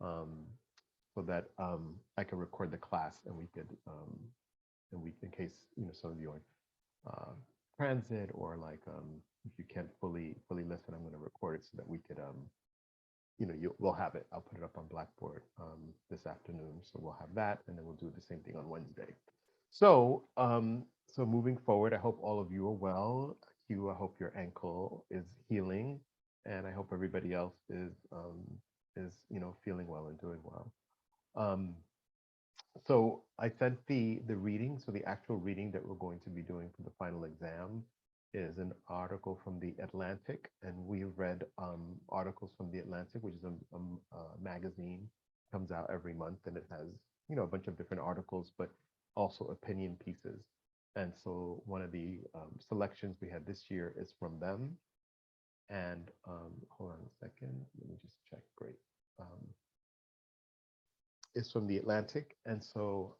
so that I can record the class and we could in case some of you are uh, transit or like if you can't fully listen, I'm going to record it so that we could we'll have it. I'll put it up on Blackboard this afternoon, so we'll have that, and then we'll do the same thing on Wednesday. So moving forward, I hope all of you are well. Hugh, I hope your ankle is healing, and I hope everybody else is feeling well and doing well. Um, so I sent the reading. So the actual reading that we're going to be doing for the final exam is an article from the Atlantic, and we read articles from the Atlantic, which is a magazine, comes out every month, and it has a bunch of different articles, but also opinion pieces. And so one of the selections we had this year is from them. And hold on a second, let me just check. Great. Is from the Atlantic, and so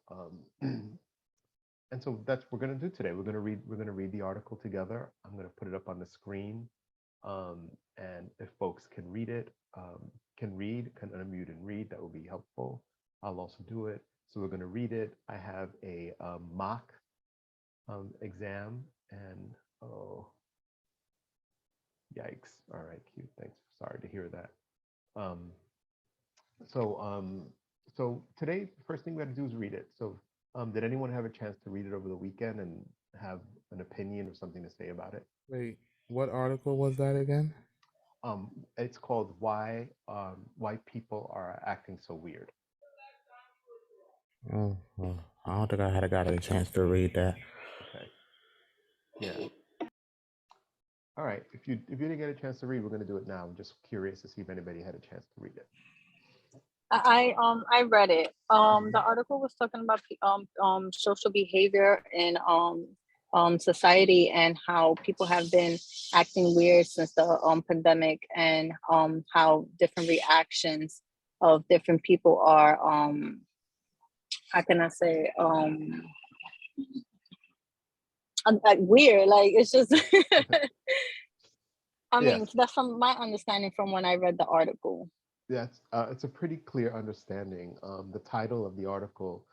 and so that's what we're going to do today. We're going to read the article together. I'm going to put it up on the screen, and if folks can read it, can unmute and read, that will be helpful. I'll also do it. So we're going to read it. I have a mock exam, and oh, yikes! All right, cute. Thanks. Sorry to hear that. Um, so so today, the first thing we got to do is read it. So did anyone have a chance to read it over the weekend and have an opinion or something to say about it? Wait, what article was that again? It's called Why People Are Acting So Weird. Oh, well, I don't think I had got a chance to read that. Okay. Yeah. All right. If you didn't get a chance to read, we're going to do it now. I'm just curious to see if anybody had a chance to read it. I read it. The Mhm. article was talking about social behavior in society and how people have been acting weird since the pandemic, and how different reactions of different people are how can I say like weird. Like it's just I mean, Yes. that's from my understanding from when I read the article. Yes, it's a pretty clear understanding. The title of the article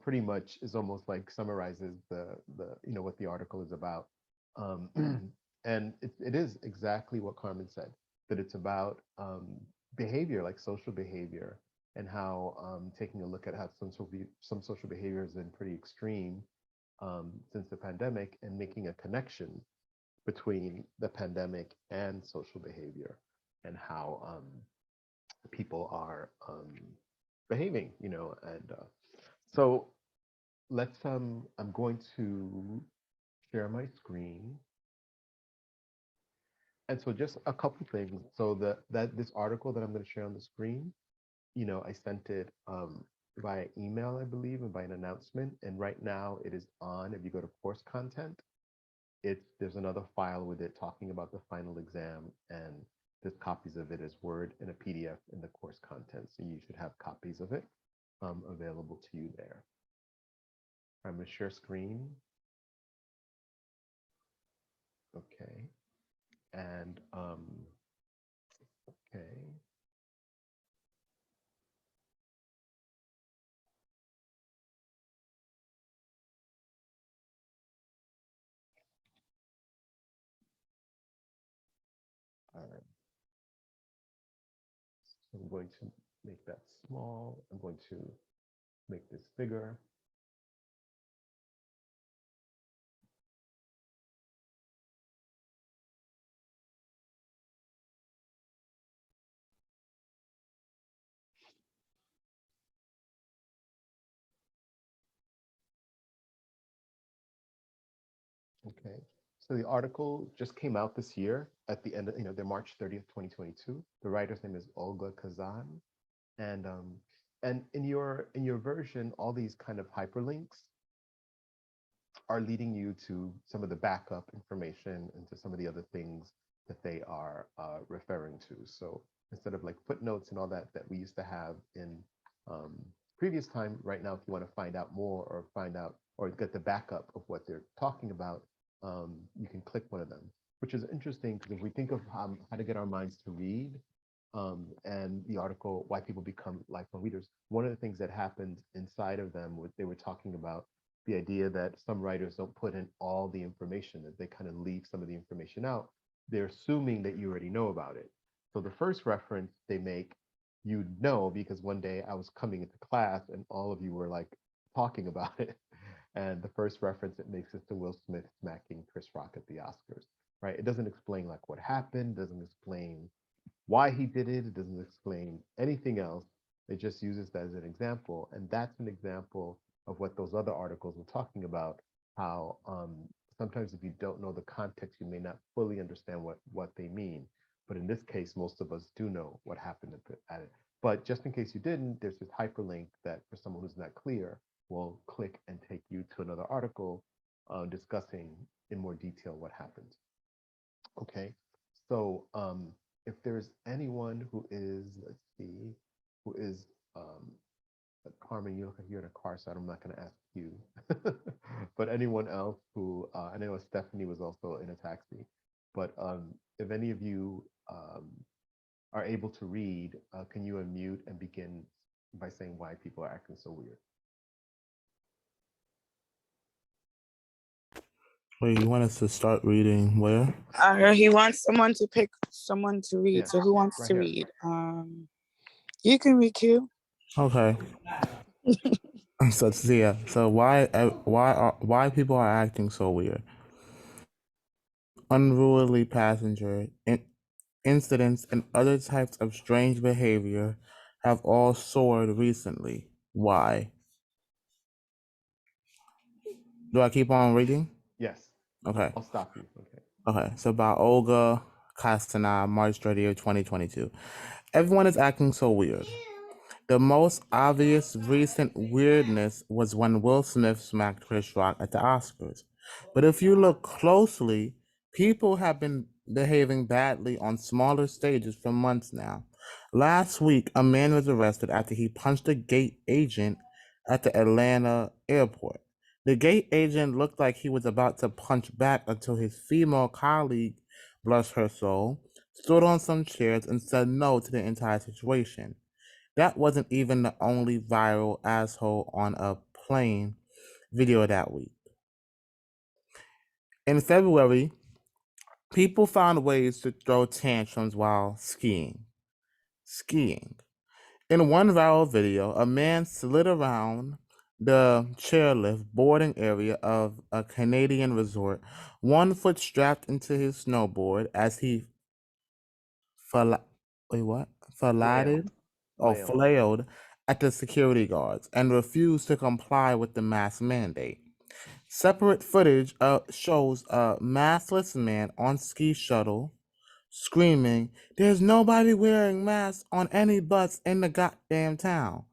pretty much is almost like summarizes the what the article is about, um, and it is exactly what Carmen said, that it's about behavior, like social behavior, and how taking a look at how some social behavior has been pretty extreme since the pandemic, and making a connection between the pandemic and social behavior, and how people are behaving, and so I'm going to share my screen. And so just a couple things. So that this article that I'm going to share on the screen, I sent it via email, I believe, and by an announcement. And right now it is on. If you go to course content, there's another file with it talking about the final exam, and there's copies of it as Word and a PDF in the course content. So you should have copies of it available to you there. I'm going to share screen. Okay. And okay. All right. So I'm going to make that small. I'm going to make this bigger. Okay. So the article just came out this year at the end of, the March 30th, 2022. The writer's name is Olga Khazan. And in your version, all these kind of hyperlinks are leading you to some of the backup information and to some of the other things that they are referring to. So instead of like footnotes and all that we used to have in um, previous time, right now, if you want to find out more or find out or get the backup of what they're talking about, you can click one of them, which is interesting because if we think of how to get our minds to read, and the article "Why People Become Lifelong Readers." One of the things that happened inside of them was they were talking about the idea that some writers don't put in all the information, that they kind of leave some of the information out. They're assuming that you already know about it. So the first reference they make, you know, because one day I was coming into class and all of you were like talking about it. And the first reference it makes is to Will Smith smacking Chris Rock at the Oscars, right? It doesn't explain like what happened, doesn't explain why he did it, it doesn't explain anything else. It just uses that as an example. And that's an example of what those other articles were talking about, how sometimes if you don't know the context, you may not fully understand what they mean. But in this case, most of us do know what happened at it. But just in case you didn't, there's this hyperlink that for someone who's not clear, will click and take you to another article discussing in more detail what happened. Okay, so if there's anyone who is, let's see, who is, Carmen, you look like you're in a car, so I'm not going to ask you, but anyone else who, I know Stephanie was also in a taxi, but if any of you are able to read, can you unmute and begin by saying why people are acting so weird? Wait, you want us to start reading where? He wants someone to pick someone to read. Yeah, So who wants right to here. read? You can read Q. Okay. So yeah. So why people are acting so weird? Unruly passenger incidents and other types of strange behavior have all soared recently. Why? Do I keep on reading? Yes, Okay. I'll stop you. Okay. Okay. So by Olga Khazan, March 30th, 2022. Everyone is acting so weird. The most obvious recent weirdness was when Will Smith smacked Chris Rock at the Oscars. But if you look closely, people have been behaving badly on smaller stages for months now. Last week, a man was arrested after he punched a gate agent at the Atlanta airport. The gate agent looked like he was about to punch back until his female colleague, bless her soul, stood on some chairs and said no to the entire situation. That wasn't even the only viral asshole on a plane video that week. In February, people found ways to throw tantrums while skiing. In one viral video, a man slid around the chairlift boarding area of a Canadian resort, one foot strapped into his snowboard as he Flailed. Flailed. flailed at the security guards and refused to comply with the mask mandate. Separate footage shows a maskless man on ski shuttle screaming, "There's nobody wearing masks on any bus in the goddamn town,"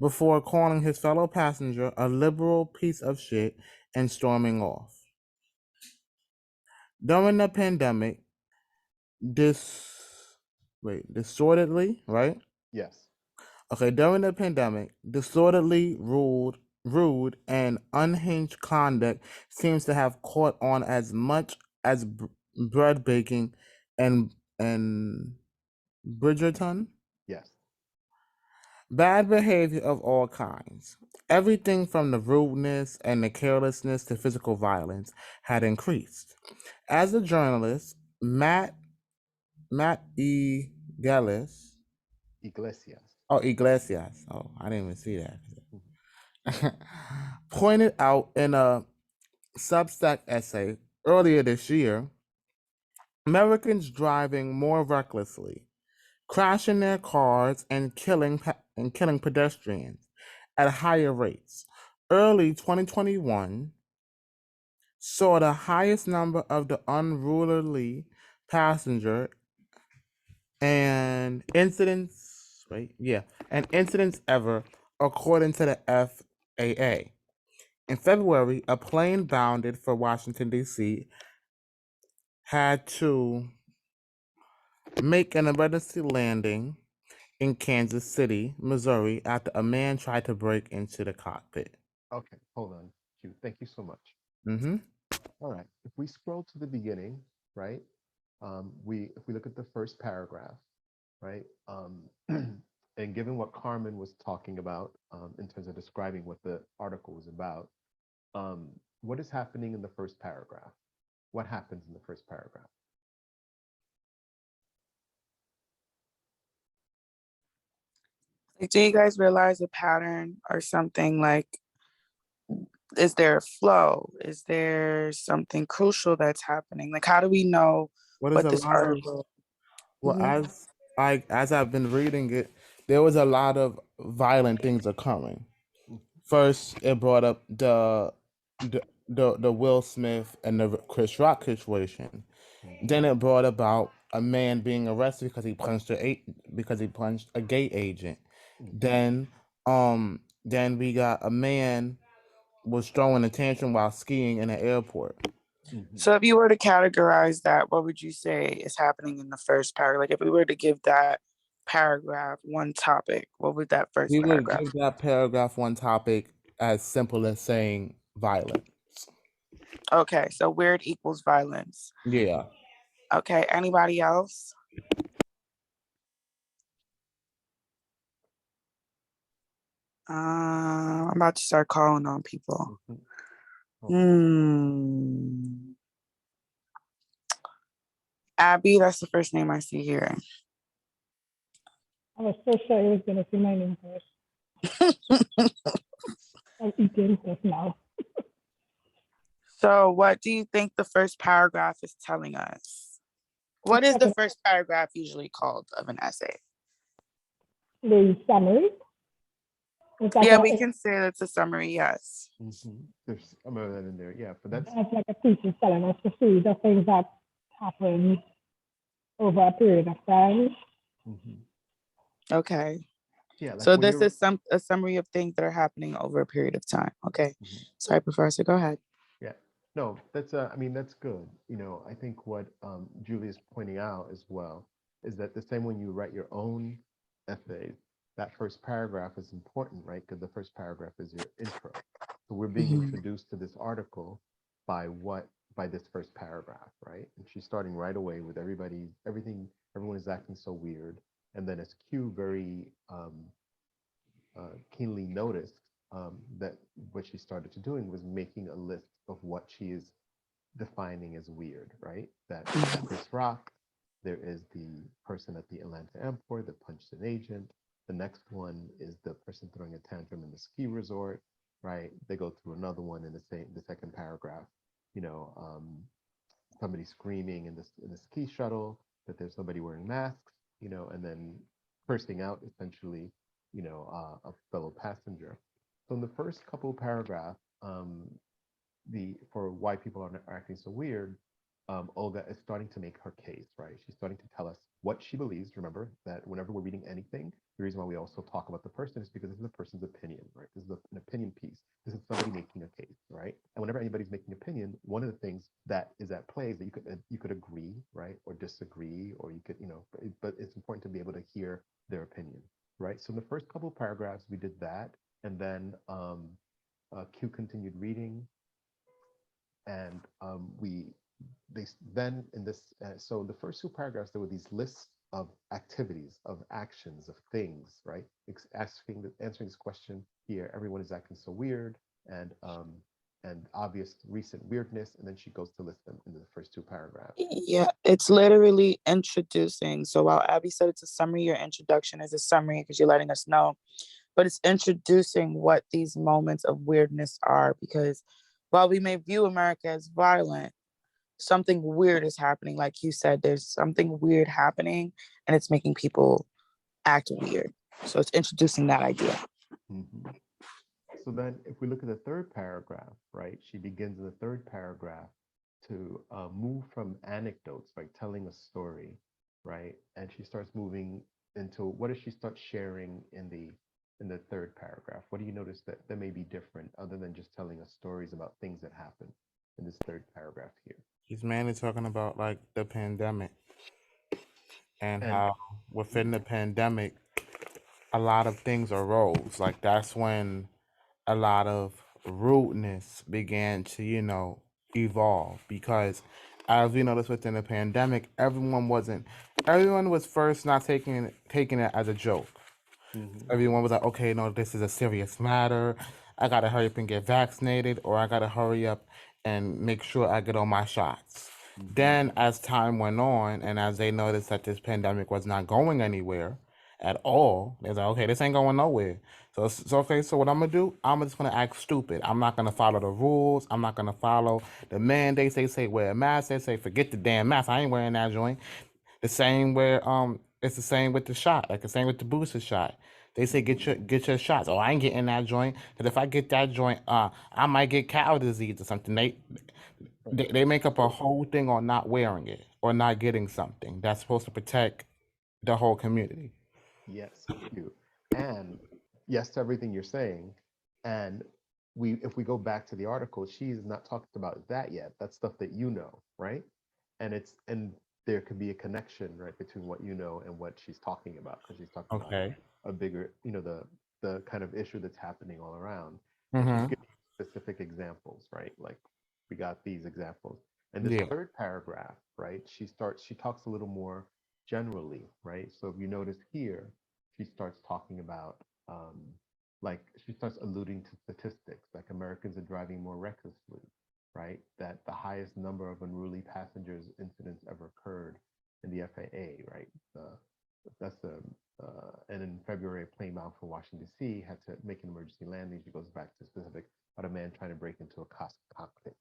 before calling his fellow passenger a liberal piece of shit and storming off. During the pandemic, disorderly, right? Yes. Okay, during the pandemic, disorderly, rude, and unhinged conduct seems to have caught on as much as bread baking and Bridgerton. Yes. Bad behavior of all kinds, everything from the rudeness and the carelessness to physical violence, had increased. As a journalist, Matt E. Gellis, Iglesias. Iglesias. Oh, I didn't even see that. Mhm. Pointed out in a Substack essay earlier this year, Americans driving more recklessly, crashing their cars and killing pedestrians at higher rates. Early 2021 saw the highest number of the unruly passenger and incidents. And incidents ever, according to the FAA. In February, a plane bounded for Washington, D.C. had to make an emergency landing in Kansas City, Missouri, after a man tried to break into the cockpit. Okay, hold on. Thank you so much. Mm-hmm. All right. If we scroll to the beginning, right? If we look at the first paragraph, right? And given what Carmen was talking about in terms of describing what the article was about, um, what is happening in the first paragraph? What happens in the first paragraph? Like, do you guys realize a pattern or something? Like, is there a flow? Is there something crucial that's happening? Like, how do we know What is what a this lot of article? well, Mhm. as I've been reading it, there was a lot of violent things occurring. First, it brought up the Will Smith and the Chris Rock situation. Then it brought about a man being arrested because he punched a gate agent. Then then we got a man was throwing a tantrum while skiing in an airport. So if you were to categorize that, what would you say is happening in the first paragraph? Like if we were to give that paragraph one topic, what would that first We would paragraph? give that paragraph one topic as simple as saying violence. Okay, so weird equals violence. Yeah. Okay, anybody else? I'm about to start calling on people. Abby, that's the first name I see here. I was so sure it was going to say my name first. I'm eating just now. So what do you think the first paragraph is telling us? What is the first paragraph usually called of an essay? The summary. Yeah, we can say that's a summary, yes. There's some of that in there, yeah, but that's like a thesis telling us to see the things that happen over a period of time. Okay. Yeah. Like so this is a summary of things that are happening over a period of time. Okay. Sorry, Professor, go ahead. Yeah. No, that's I mean, that's good. You know, I think what Julia's pointing out as well is that the same when you write your own essays, that first paragraph is important, right? Because the first paragraph is your intro. So we're being introduced to this article by this first paragraph, right? And she's starting right away with everyone is acting so weird. And then as Q very keenly noticed, that what she started to doing was making a list of what she is defining as weird, right? That Chris Rock, there is the person at the Atlanta airport that punched an agent. The next one is the person throwing a tantrum in the ski resort, right? They go through another one in the second paragraph, you know, somebody screaming in the ski shuttle that there's nobody wearing masks, you know, and then cursing out essentially, you know, a fellow passenger. So in the first couple paragraphs, for why people are acting so weird, Olga is starting to make her case, right? She's starting to tell us what she believes. Remember that whenever we're reading anything, the reason why we also talk about the person is because this is the person's opinion, right? This is an opinion piece. This is somebody making a case, right? And whenever anybody's making an opinion, one of the things that is at play is that you could agree, right, or disagree, or you could, you know, but it's important to be able to hear their opinion, right? So in the first couple of paragraphs, we did that, and then Q continued reading, and then in this so the first two paragraphs, there were these lists of activities, of actions, of things, right? Answering this question here, everyone is acting so weird, and obvious recent weirdness, and then she goes to list them in the first two paragraphs. Yeah, it's literally introducing. So while Abby said it's a summary, your introduction is a summary because you're letting us know, but it's introducing what these moments of weirdness are, because while we may view America as violent, something weird is happening. Like you said, there's something weird happening and it's making people act weird. So it's introducing that idea. So then if we look at the third paragraph, right, she begins in the third paragraph to move from anecdotes, like telling a story, right? And she starts moving into, what does she start sharing in the third paragraph? What do you notice that may be different other than just telling us stories about things that happened in this third paragraph here? She's mainly talking about like the pandemic and how within the pandemic, a lot of things arose. Like that's when a lot of rudeness began to, you know, evolve, because as we noticed within the pandemic, everyone was first not taking it as a joke. Everyone was like, okay, no, this is a serious matter. I gotta hurry up and get vaccinated, or I gotta hurry up and make sure I get all my shots. Then, as time went on, and as they noticed that this pandemic was not going anywhere at all, they're like, okay, this ain't going nowhere. So okay, so what I'm gonna do? I'm just gonna act stupid. I'm not gonna follow the rules. I'm not gonna follow the mandates. They say wear a mask. They say forget the damn mask. I ain't wearing that joint. The same where it's the same with the shot, like the same with the booster shot. They say get your shots. Oh, I ain't getting that joint. Cause if I get that joint, I might get cow disease or something. They make up a whole thing on not wearing it or not getting something that's supposed to protect the whole community. Yes, you. And yes to everything you're saying. And if we go back to the article, she's not talked about that yet. That's stuff that you know, right? And there could be a connection, right, between what you know and what she's talking about, because she's talking about Okay. a bigger, the kind of issue that's happening all around. And she's Mm-hmm. giving specific examples, right? Like we got these examples. And this Yeah. third paragraph, right? She talks a little more generally, right? So if you notice here, she starts talking about like she starts alluding to statistics, like Americans are driving more recklessly, right? That the highest number of unruly passengers incidents ever occurred in the FAA, right? That's the and in February, a plane bound for Washington D.C. had to make an emergency landing. She goes back to specific about a man trying to break into a cockpit,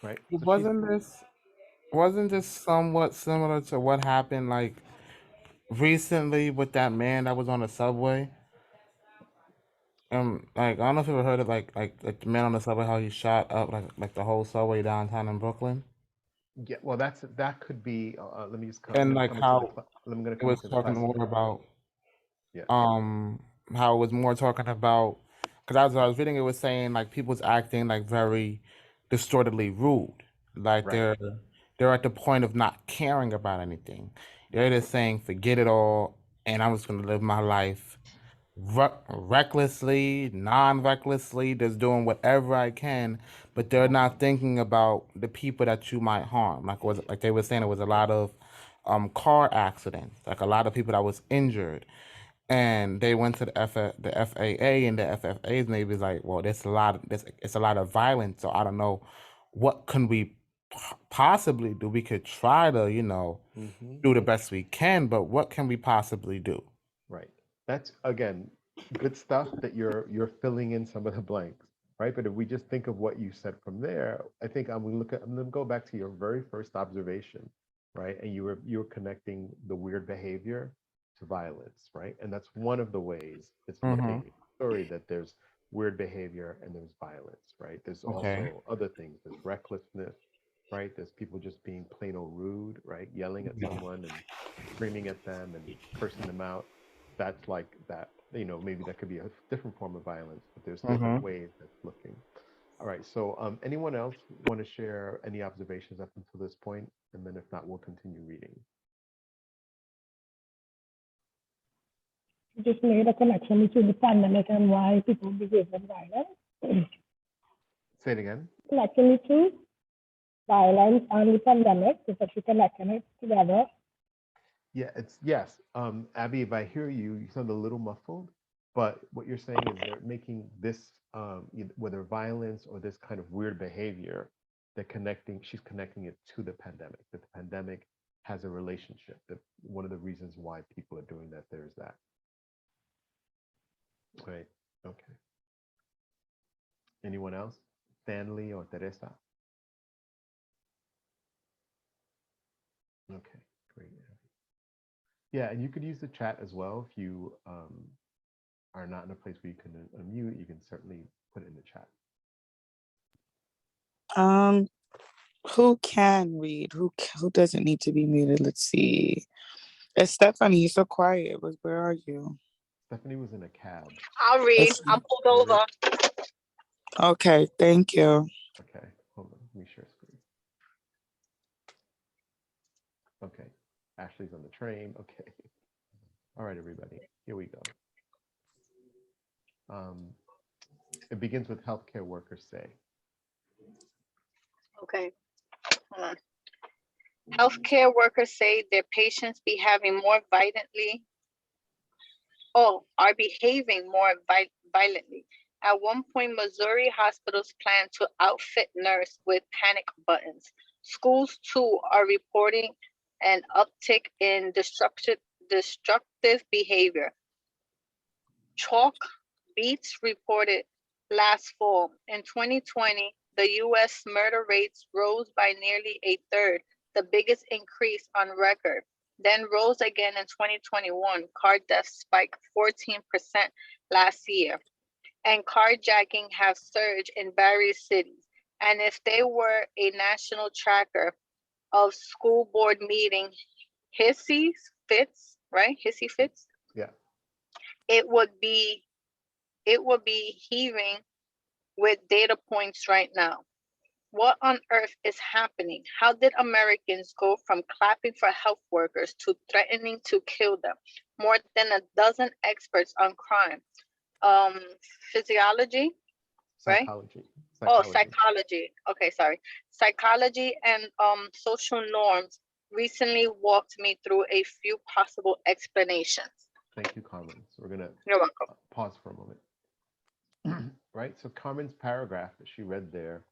right? So she's Wasn't this somewhat similar to what happened like recently with that man that was on the subway? Like I don't know if you ever heard of like the man on the subway, how he shot up like the whole subway downtown in Brooklyn, yeah. Well, that could be. Let me just. I'm and going to like come into the. how I'm going to it come was into the talking more classification. about Yeah. um how it was more talking about, because I was reading, it was saying like people's acting like very distortedly rude, like Right. they're at the point of not caring about anything. They're just saying forget it all, and I'm just gonna live my life recklessly, non-recklessly, just doing whatever I can, but they're not thinking about the people that you might harm. Like they were saying, it was a lot of car accidents, like a lot of people that was injured, and they went to the FAA and the FFAs, and they was like, well, it's a lot of violence, so I don't know what can we possibly do. We could try to do the best we can, but what can we possibly do? Right. That's again good stuff that you're filling in some of the blanks, right? But if we just think of what you said from there, I think I'm gonna go back to your very first observation, right? And you were connecting the weird behavior to violence, right? And that's one of the ways it's Mm-hmm. looking at the story, that there's weird behavior and there's violence, right? There's Okay. also other things. There's recklessness, right? There's people just being plain old rude, right? Yelling at Yeah. someone and screaming at them and cursing them out. That's like that, maybe that could be a different form of violence, but there's different Mm-hmm. ways that's looking. All right, so anyone else want to share any observations up until this point? And then if not, we'll continue reading. You just made a connection between the pandemic and why people behave with violence. Say it again. Connecting the two, violence and the pandemic, is that you're connecting it together. Yeah, it's yes. Abby, if I hear you, you sound a little muffled, but what you're saying is they're making this, whether violence or this kind of weird behavior, she's connecting it to the pandemic, that the pandemic has a relationship, that one of the reasons why people are doing that, there's that. Right. Okay. Anyone else? Stanley or Teresa? Okay, great. Yeah, and you could use the chat as well. If you are not in a place where you can unmute, you can certainly put it in the chat. Who can read? Who doesn't need to be muted? Let's see. It's Stephanie. You're so quiet. Where are you? Stephanie was in a cab. I'll read. I'm pulled over. Okay, thank you. Okay, hold on. Let me share screen. Okay, Ashley's on the train. Okay. All right, everybody. Here we go. It begins with healthcare workers say. Okay. Hold on. Healthcare workers say their patients are behaving more violently. At one point, Missouri hospitals plan to outfit nurse with panic buttons. Schools too are reporting an uptick in destructive behavior. Chalk Beats reported last fall. In 2020, the US murder rates rose by nearly a third, the biggest increase on record. Then rose again in 2021. Car deaths spiked 14% last year. And carjacking have surged in various cities. And if they were a national tracker of school board meeting hissy fits, Yeah. it would be heaving with data points right now. What on earth is happening? How did Americans go from clapping for health workers to threatening to kill them? More than a dozen experts on crime, physiology, right? Psychology. Oh, psychology. Okay, sorry. Psychology and social norms recently walked me through a few possible explanations. Thank you, Carmen. So we're gonna You're welcome. pause for a moment. Right, so Carmen's paragraph that she read there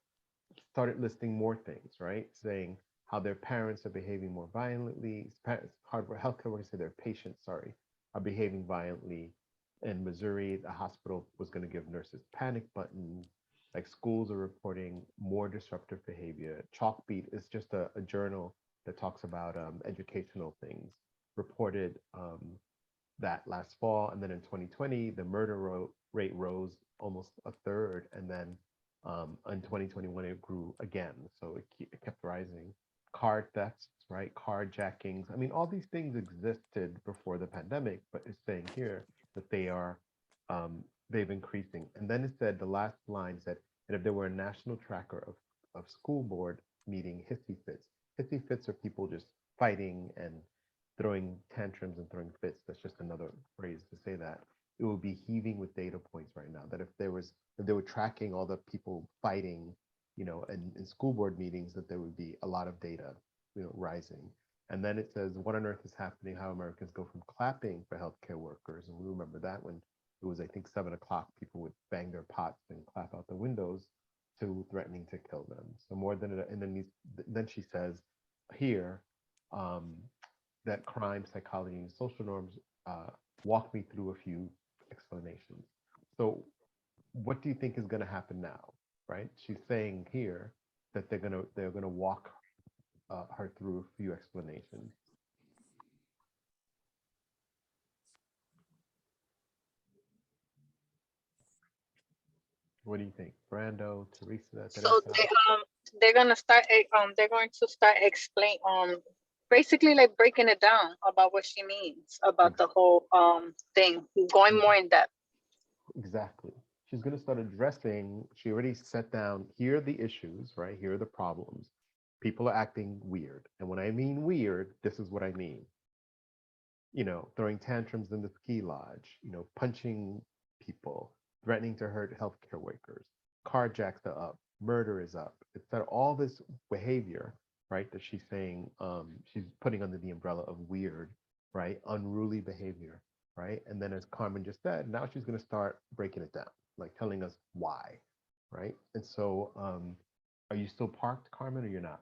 started listing more things, right? Saying how their parents are behaving more violently. Healthcare workers say their patients, are behaving violently. In Missouri, the hospital was going to give nurses panic buttons. Like schools are reporting more disruptive behavior. Chalkbeat is just a journal that talks about educational things. Reported that last fall, and then in 2020, the murder rate rose almost a third, and then in 2021 it grew again, so it kept rising. Car thefts, right? Carjackings. I mean, all these things existed before the pandemic, but it's saying here that they've increasing. And then it said, the last line said, and if there were a national tracker of school board meeting hissy fits. Hissy fits are people just fighting and throwing tantrums and throwing fits. That's just another phrase to say that. It would be heaving with data points right now. That if they were tracking all the people fighting, in school board meetings, that there would be a lot of data, rising. And then it says, what on earth is happening? How Americans go from clapping for healthcare workers, and we remember that when it was, I think, 7 o'clock, people would bang their pots and clap out the windows, to threatening to kill them. So more than, and then she says here, that crime, psychology, and social norms walk me through a few explanations. So what do you think is going to happen now, right? She's saying here that they're gonna walk her through a few explanations. What do you think, Brando, Teresa, So they're going to start explain basically like breaking it down about what she means about the whole thing, going more in depth. Exactly. She's going to start addressing, she already set down, here are the issues, right? Here are the problems. People are acting weird. And when I mean weird, this is what I mean. Throwing tantrums in the ski lodge, punching people, threatening to hurt healthcare workers, carjacks are up, murder is up. It's that all this behavior, right, that she's saying, she's putting under the umbrella of weird, right, unruly behavior, right? And then as Carmen just said, now she's going to start breaking it down, like telling us why, right? And so are you still parked, Carmen, or you're not?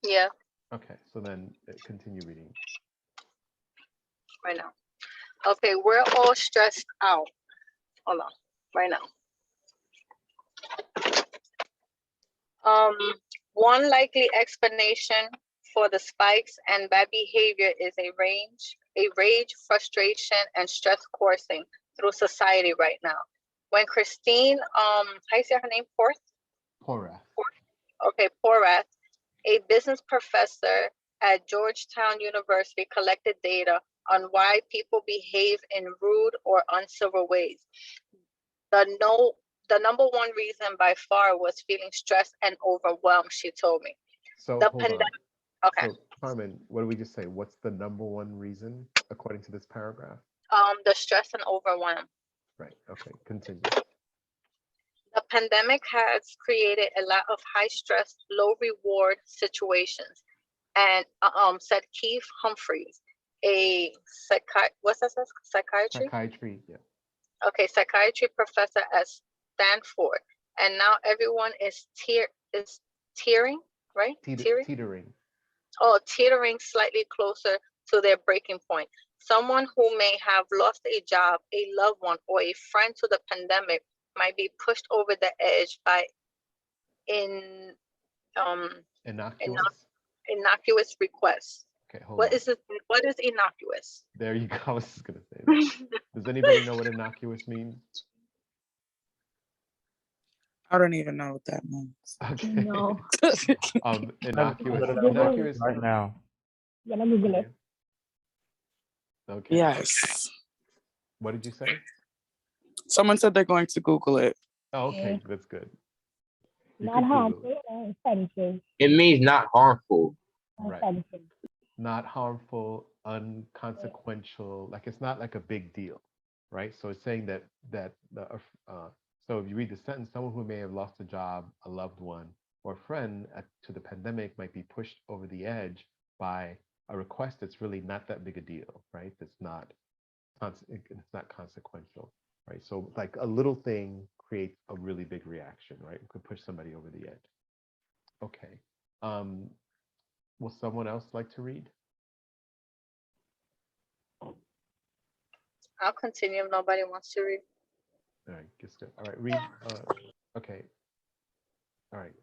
Yeah. Okay, so then continue reading. Right now. Okay, we're all stressed out. Hold on, right now. One likely explanation for the spikes and bad behavior is a rage, frustration, and stress coursing through society right now. When Christine, how you say her name, Porath. Okay, Porath, a business professor at Georgetown University, collected data on why people behave in rude or uncivil ways. The number one reason by far was feeling stressed and overwhelmed, she told me. So the hold pandemic. on. Okay. So Carmen, what did we just say? What's the number one reason according to this paragraph? The stress and overwhelm. Right. Okay. Continue. The pandemic has created a lot of high stress, low reward situations, and said Keith Humphreys, a psychiatry? Psychiatry, yeah. Okay, psychiatry professor at Stanford, and now everyone is tearing, right? Teetering. Oh, teetering slightly closer to their breaking point. Someone who may have lost a job, a loved one, or a friend to the pandemic might be pushed over the edge by innocuous requests. Okay, hold on. What is innocuous? There you go. I was just gonna say that. Does anybody know what innocuous means? I don't even know what that means. Okay. No. Innocuous. Right now. Yeah, let me Google it. Okay. Yes. What did you say? Someone said they're going to Google it. Oh, okay, that's good. You Not could Google it. harmful, offensive. It means not harmful. Right. Offensive. Not harmful, unconsequential. Like it's not like a big deal, right? So it's saying that so if you read the sentence, someone who may have lost a job, a loved one, or a friend to the pandemic might be pushed over the edge by a request that's really not that big a deal, right? It's not consequential, right? So like a little thing creates a really big reaction, right? It could push somebody over the edge. Okay. Will someone else like to read? I'll continue if nobody wants to read. All right, just good. All right, read. Okay. All right.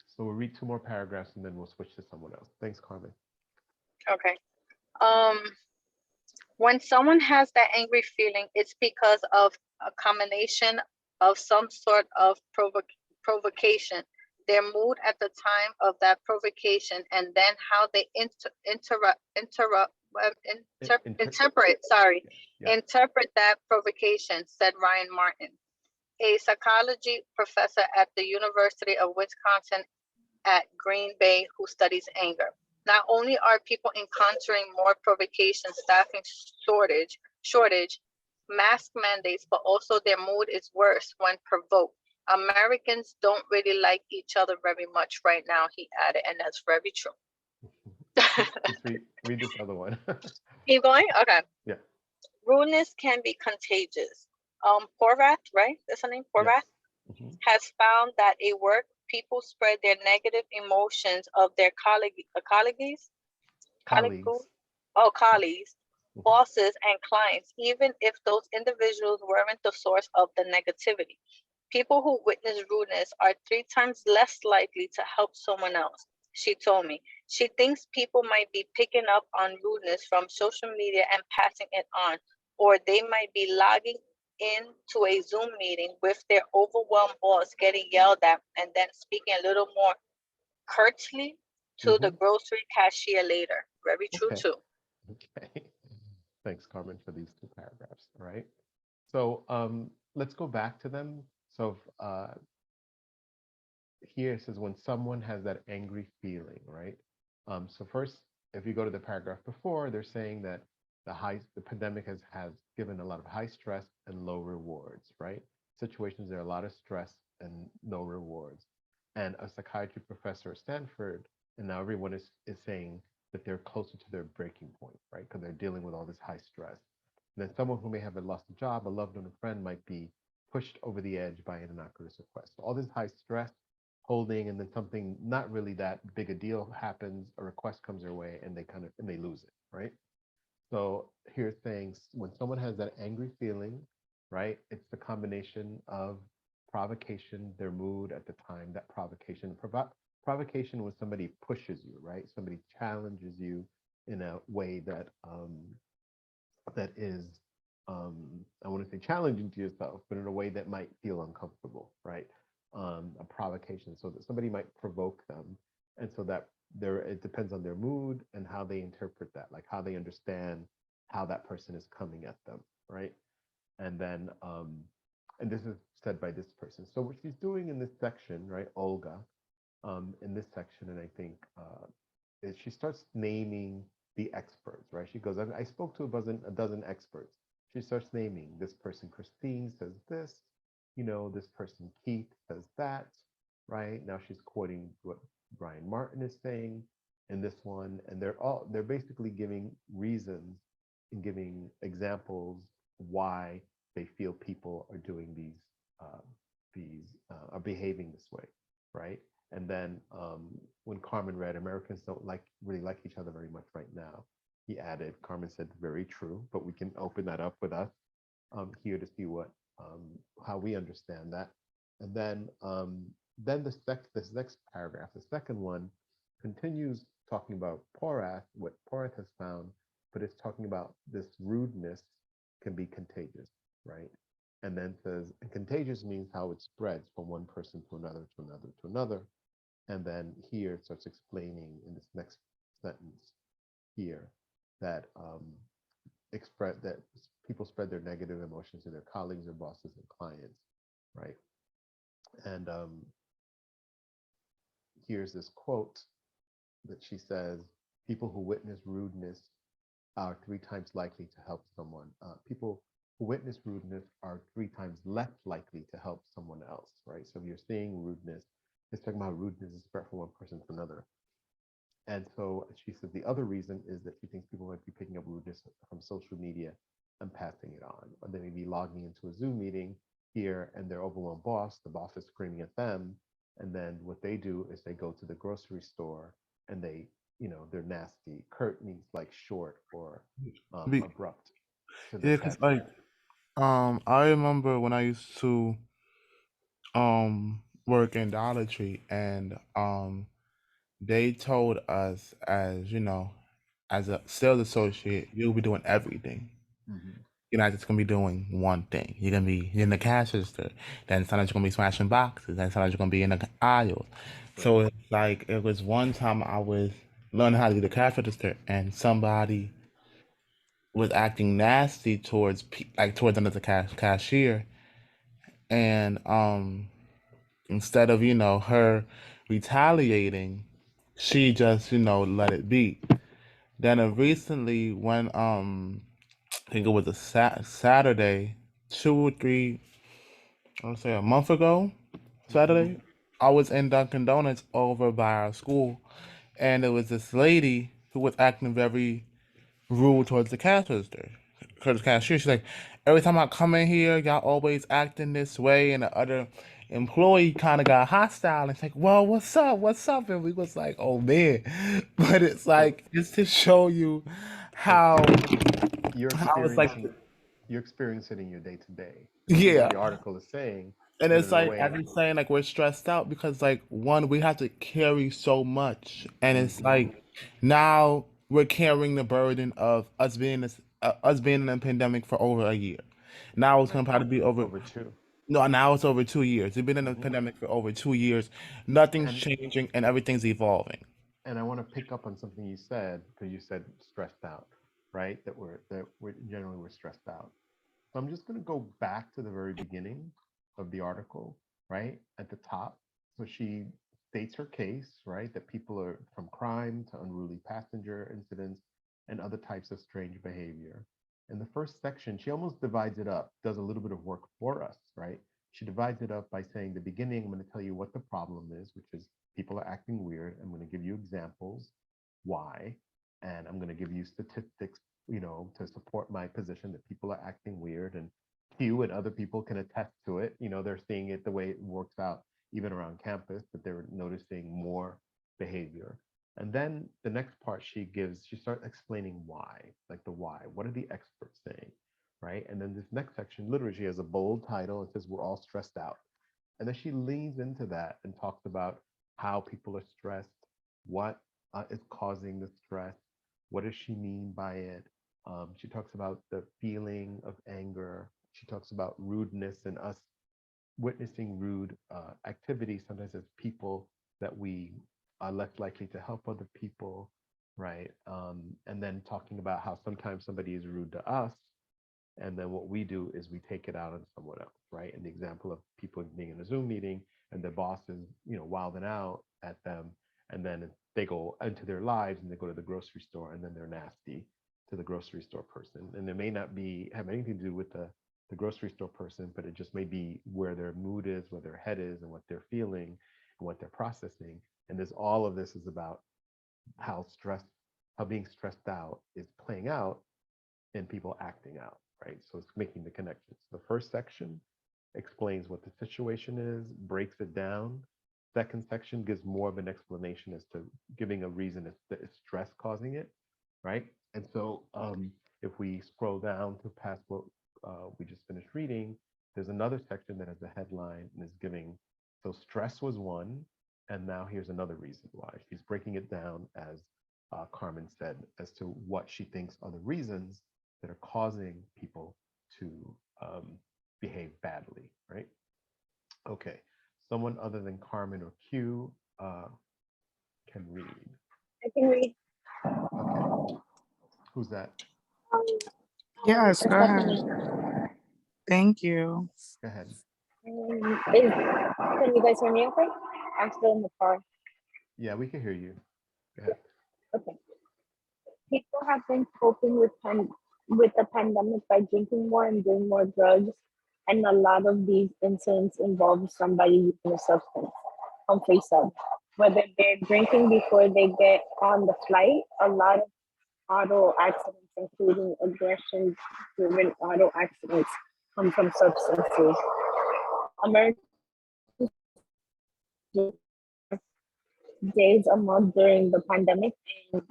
So we'll read 2 more paragraphs and then we'll switch to someone else. Thanks, Carmen. Okay. When someone has that angry feeling, it's because of a combination of some sort of provocation, their mood at the time of that provocation, and then how they interpret that provocation, said Ryan Martin, a psychology professor at the University of Wisconsin at Green Bay who studies anger. Not only are people encountering more provocation, staffing shortage, mask mandates, but also their mood is worse when provoked. Americans don't really like each other very much right now, he added, and that's very true. Just read this other one. Keep going? Okay. Yeah. Rudeness can be contagious. Porath, right? That's her name, Porath, yes. has found that at work, people spread their negative emotions of their colleagues, bosses, and clients, even if those individuals weren't the source of the negativity. People who witness rudeness are 3 times less likely to help someone else, she told me. She thinks people might be picking up on rudeness from social media and passing it on, or they might be logging into a Zoom meeting with their overwhelmed boss getting yelled at and then speaking a little more curtly to the grocery cashier later. Very true too. Okay. Thanks, Carmen, for these 2 paragraphs. All right. So let's go back to them. So here it says when someone has that angry feeling, right? So first, if you go to the paragraph before, they're saying that the pandemic has given a lot of high stress and low rewards, right? Situations there are a lot of stress and no rewards. And a psychiatry professor at Stanford, and now everyone is saying that they're closer to their breaking point, right? Because they're dealing with all this high stress. And then someone who may have lost a job, a loved one, a friend might be pushed over the edge by an innocuous request. So all this high stress, holding, and then something not really that big a deal happens, a request comes their way, and they lose it, right? So here's things when someone has that angry feeling, right? It's the combination of provocation, their mood at the time, that provocation. Provocation when somebody pushes you, right? Somebody challenges you in a way that that is, I want to say challenging to yourself, but in a way that might feel uncomfortable, right? A provocation, so that somebody might provoke them, and so that it depends on their mood and how they interpret that, like how they understand how that person is coming at them, right? And then, and this is said by this person. So what she's doing in this section, right, Olga, in this section, and I think is she starts naming the experts, right? She goes, I spoke to a dozen experts. She starts naming this person. Christine says this, this person Keith says that, right? Now she's quoting what Brian Martin is saying in this one, and they're basically giving reasons and giving examples why they feel people are doing are behaving this way, right? And then when Carmen read Americans don't really like each other very much right now, he added, Carmen said, very true, but we can open that up with us here to see how we understand that. And then this next paragraph, the second one, continues talking about Porath, what Porath has found, but it's talking about this rudeness can be contagious, right? And then says, and contagious means how it spreads from one person to another, to another, to another. And then here it starts explaining in this next sentence here that express that people spread their negative emotions to their colleagues, their bosses, and clients, right? And here's this quote that she says: "People who witness rudeness are 3 times likely to help someone. People who witness rudeness are 3 times less likely to help someone else, right? So if you're seeing rudeness, it's talking about rudeness is spread from one person to another. And so she says the other reason is that she thinks people might be picking up rudeness from social media and passing it on. Or they may be logging into a Zoom meeting here and their overwhelmed boss, the boss is screaming at them. And then what they do is they go to the grocery store and they're nasty. Curt means like short or Be- abrupt to the yeah, because cashier. I remember when I used to work in Dollar Tree, and they told us, as as a sales associate, you'll be doing everything. Mhm. You're not just gonna be doing one thing. You're gonna be in the cash register. Then sometimes you're gonna be smashing boxes. Then sometimes you're gonna be in the aisles. So Right. it's like it was one time I was learning how to do the cash register, and somebody was acting nasty towards towards another cashier, and instead of her retaliating, she just let it be. Then recently, when I think it was a Saturday, 2 or 3, I would say a month ago, Mhm. Saturday, I was in Dunkin' Donuts over by our school, and there was this lady who was acting very rude towards the cash register. Towards the cashier, she's like, every time I come in here, y'all always acting this way, and the other employee kind of got hostile and it's like, well, what's up? And we was like, oh man, but it's So like it's to show you so how you're how it's like, experiencing you're experiencing it in your day to day, which is what yeah. the article is saying, And but it's in a like way. as you're saying, like we're stressed out because like one, we have to carry so much, and it's Mhm. like now we're carrying the burden of us being in a pandemic for over a year. Now it's gonna probably be over. Over two. No, now it's over 2 years. We've been in a Mhm. pandemic for over 2 years. Nothing's And changing, and everything's evolving. I want to pick up on something you said, because you said stressed out, right? That we're generally we're stressed out. So I'm just going to go back to the very beginning of the article, right at the top. So she states her case, right, that people are from crime to unruly passenger incidents and other types of strange behavior. In the first section, she almost divides it up, does a little bit of work for us, right? She divides it up by saying, the beginning, I'm going to tell you what the problem is, which is people are acting weird. I'm going to give you examples why, and I'm going to give you statistics, to support my position that people are acting weird. And Q and other people can attest to it. They're seeing it the way it works out even around campus, that they're noticing more behavior. And then the next part she starts explaining why, like the why. What are the experts saying? Right. And then this next section, literally, she has a bold title. It says, "We're all stressed out." And then she leans into that and talks about how people are stressed, what is causing the stress, what does she mean by it. She talks about the feeling of anger. She talks about rudeness and us witnessing rude activity sometimes as people, that we are less likely to help other people, right? And then talking about how sometimes somebody is rude to us, and then what we do is we take it out on someone else, right? And the example of people being in a Zoom meeting and the boss is, wilding out at them, and then they go into their lives and they go to the grocery store and then they're nasty to the grocery store person. And it may not have anything to do with the the grocery store person, but it just may be where their mood is, where their head is, and what they're feeling and what they're processing. And this all of this is about how being stressed out is playing out in people acting out, right? So it's making the connections. The first section explains what the situation is, breaks it down. Second section gives more of an explanation as to giving a reason as to it's stress causing it, right? And so if we scroll down to past what we just finished reading, there's another section that has a headline and is giving, so stress was one, and now here's another reason why. She's breaking it down, as Carmen said, as to what she thinks are the reasons that are causing people to behave badly, right? Okay, someone other than Carmen or Q can read. I can read. Okay, who's that? Yes, go Stephanie. ahead. Thank you. Go ahead. Can you guys hear me okay? I'm still in the car. Yeah, we can hear you. Go ahead. Okay. People have been coping with the pandemic by drinking more and doing more drugs, and a lot of these incidents involve somebody using a substance. Humphrey said, whether they're drinking before they get on the flight, a lot of auto accidents, including aggression-driven auto accidents, come from substances. American days a month during the pandemic, and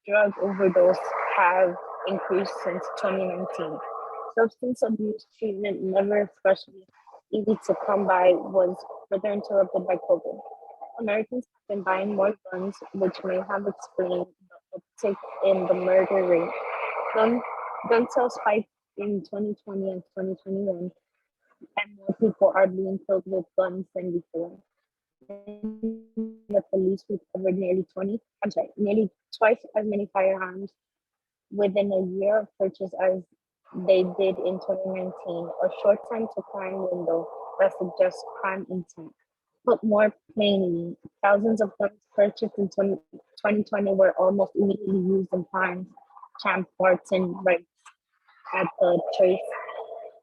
drug overdose have increased since 2019. Substance abuse treatment, never especially easy to come by, was further interrupted by COVID. Americans have been buying more guns, which may have explained the uptick in the murder rate. Gun sales spiked in 2020 and 2021, and more people are being killed with guns than before. The police recovered nearly twice as many firearms within a year of purchase as they did in 2019, a short time to crime window that suggests crime intent. Put more plainly, thousands of guns purchased in 2020 were almost immediately used in crimes. Champ Martin writes at the Trace.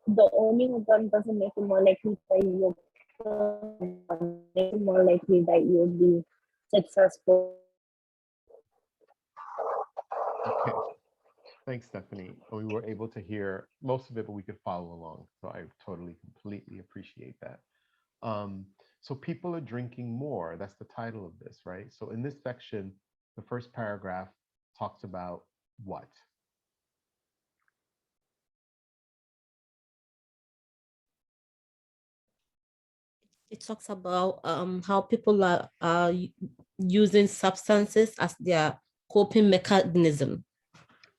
The owning a gun doesn't make it more likely that you'll make it more likely that you'll be successful. Okay. Thanks, Stephanie. We were able to hear most of it, but we could follow along. So I totally, completely appreciate that. So people are drinking more. That's the title of this, right? So in this section, the first paragraph talks about what? It talks about how people are using substances as their coping mechanism.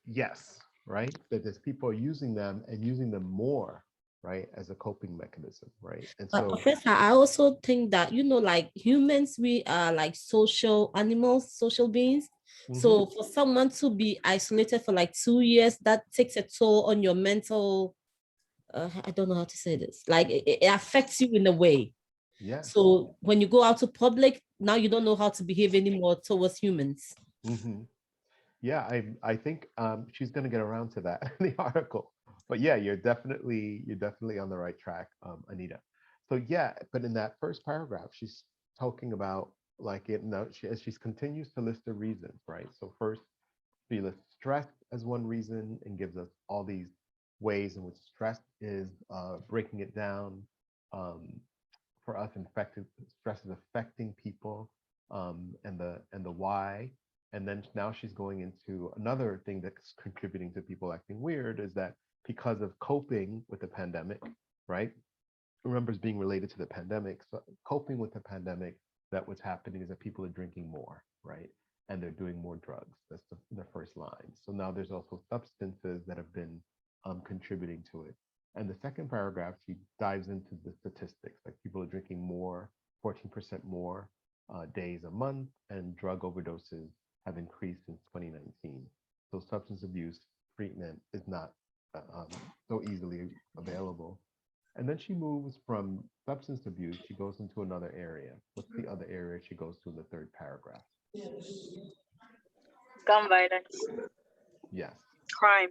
Yes, right? That there's people are using them and using them more, right, as a coping mechanism, right? And But so, Professor, I also think that, like humans, we are like social animals, social beings. So for someone to be isolated for like 2 years, that takes a toll on your mental, I don't know how to say this, like it affects you in a way. yeah. So when you go out to public, now you don't know how to behave anymore towards humans. Yeah, I think she's going to get around to that in the article. But yeah, you're definitely on the right track, Anita. So yeah, but in that first paragraph, she's talking about like it. No, as she continues to list the reasons, right? So first, she lists stress as one reason and gives us all these ways in which stress is breaking it down. For us, stress is affecting people, and the why. And then now she's going into another thing that's contributing to people acting weird is that because of coping with the pandemic, right? Remember, it's being related to the pandemic. So coping with the pandemic, that what's happening is that people are drinking more, right? And they're doing more drugs. That's the first line. So now there's also substances that have been contributing to it. And the second paragraph, she dives into the statistics, like people are drinking more, 14% more days a month, and drug overdoses have increased since 2019. So substance abuse treatment is not so easily available. And then she moves from substance abuse, she goes into another area. What's the other area she goes to in the third paragraph? Gun violence, Yes. crime.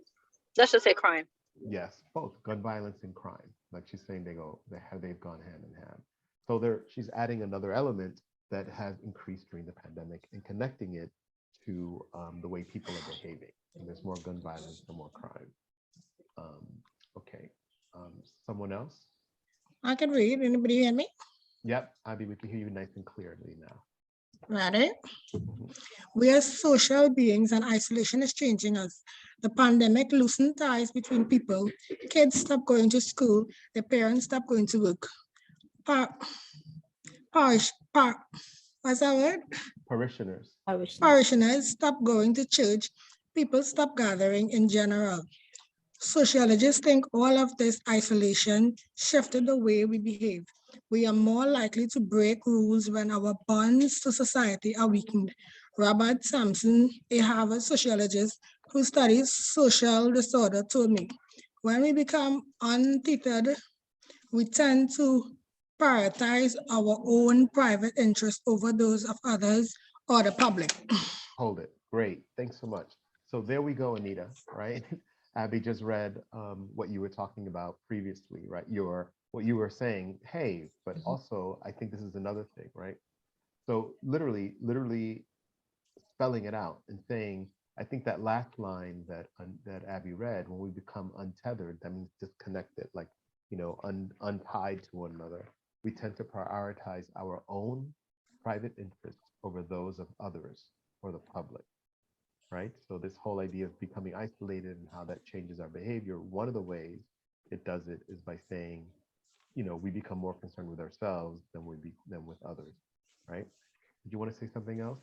Let's just say crime. Yes, both gun violence and crime. Like she's saying, they've gone hand in hand. So she's adding another element that has increased during the pandemic and connecting it to the way people are behaving. And there's more gun violence and more crime. Um, okay, someone else? I can read. Anybody hear me? Yep, Abby, we can hear you nice and clearly now. Ready? Mhm. We are social beings and isolation is changing us. The pandemic loosened ties between people. Kids stop going to school. Their parents stop going to work. Par- parish, what's that word? Parishioners. Parishioners stop going to church. People stop gathering in general. Sociologists think all of this isolation shifted the way we behave. We are more likely to break rules when our bonds to society are weakened. Robert Sampson, a Harvard sociologist who studies social disorder, told me, when we become untethered, we tend to prioritize our own private interests over those of others or the public. Hold it. Great. Thanks so much. So there we go, Anita, right? Abby just read what you were talking about previously, right? What you were saying, hey, but also I think this is another thing, right? So literally spelling it out and saying, I think that last line that Abby read, when we become untethered, that means disconnected, like, untied to one another. We tend to prioritize our own private interests over those of others or the public, right? So this whole idea of becoming isolated and how that changes our behavior, one of the ways it does it is by saying, we become more concerned with ourselves than with others, right? Did you want to say something else,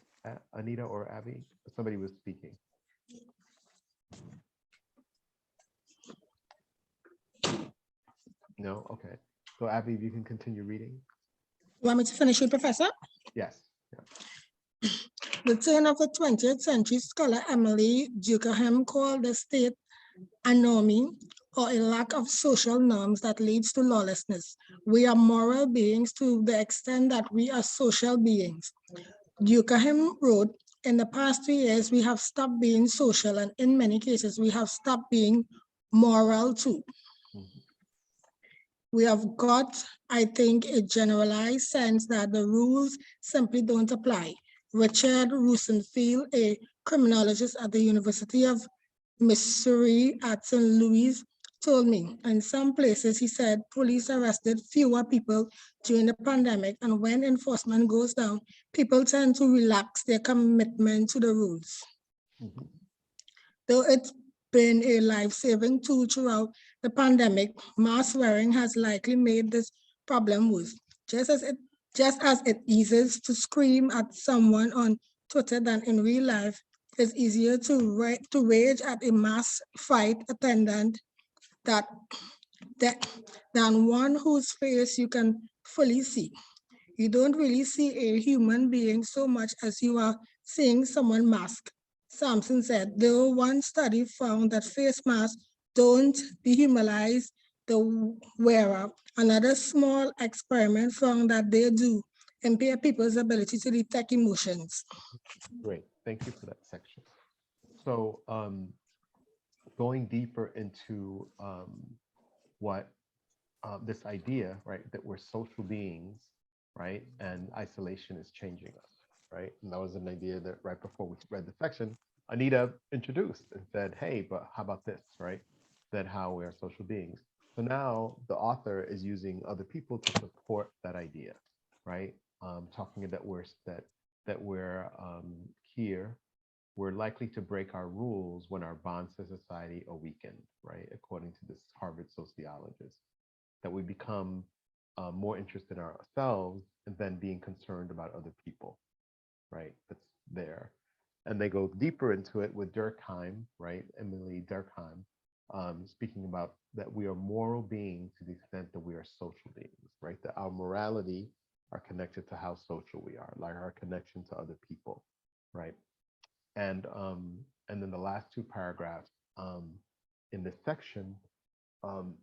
Anita or Abby? Somebody was speaking. No? Okay. So Abby, you can continue reading. You want me to finish with Professor? Yes. Yeah. The turn of the 20th century scholar Emily Durkheim called the state anomie, or a lack of social norms that leads to lawlessness. We are moral beings to the extent that we are social beings. Durkheim wrote, in the past 3 years, we have stopped being social, and in many cases, we have stopped being moral too. We have got, I think, a generalized sense that the rules simply don't apply. Richard Rosenfield, a criminologist at the University of Missouri at St. Louis, told me in some places, he said, police arrested fewer people during the pandemic, and when enforcement goes down, people tend to relax their commitment to the rules. Though it's been a life-saving tool throughout the pandemic, mask wearing has likely made this problem worse. Just as it eases to scream at someone on Twitter than in real life, it's easier to rage at a mass fight attendant than one whose face you can fully see. You don't really see a human being so much as you are seeing someone masked. Sampson said, though one study found that face masks don't dehumanize the wearer, another small experiment found that they do impair people's ability to detect emotions. Great. Thank you for that section. So going deeper into what this idea, right, that we're social beings, right, and isolation is changing us, right? And that was an idea that right before we read the section, Anita introduced and said, hey, but how about this, right? That how we are social beings. So now the author is using other people to support that idea, right? Talking that we're here, we're likely to break our rules when our bonds to society are weakened, right? According to this Harvard sociologist, that we become more interested in ourselves and then being concerned about other people, right? That's there. And they go deeper into it with Durkheim, right? Emily Durkheim, speaking about that we are moral beings to the extent that we are social beings, right? That our morality are connected to how social we are, like our connection to other people, right? And then the last two paragraphs in this section um,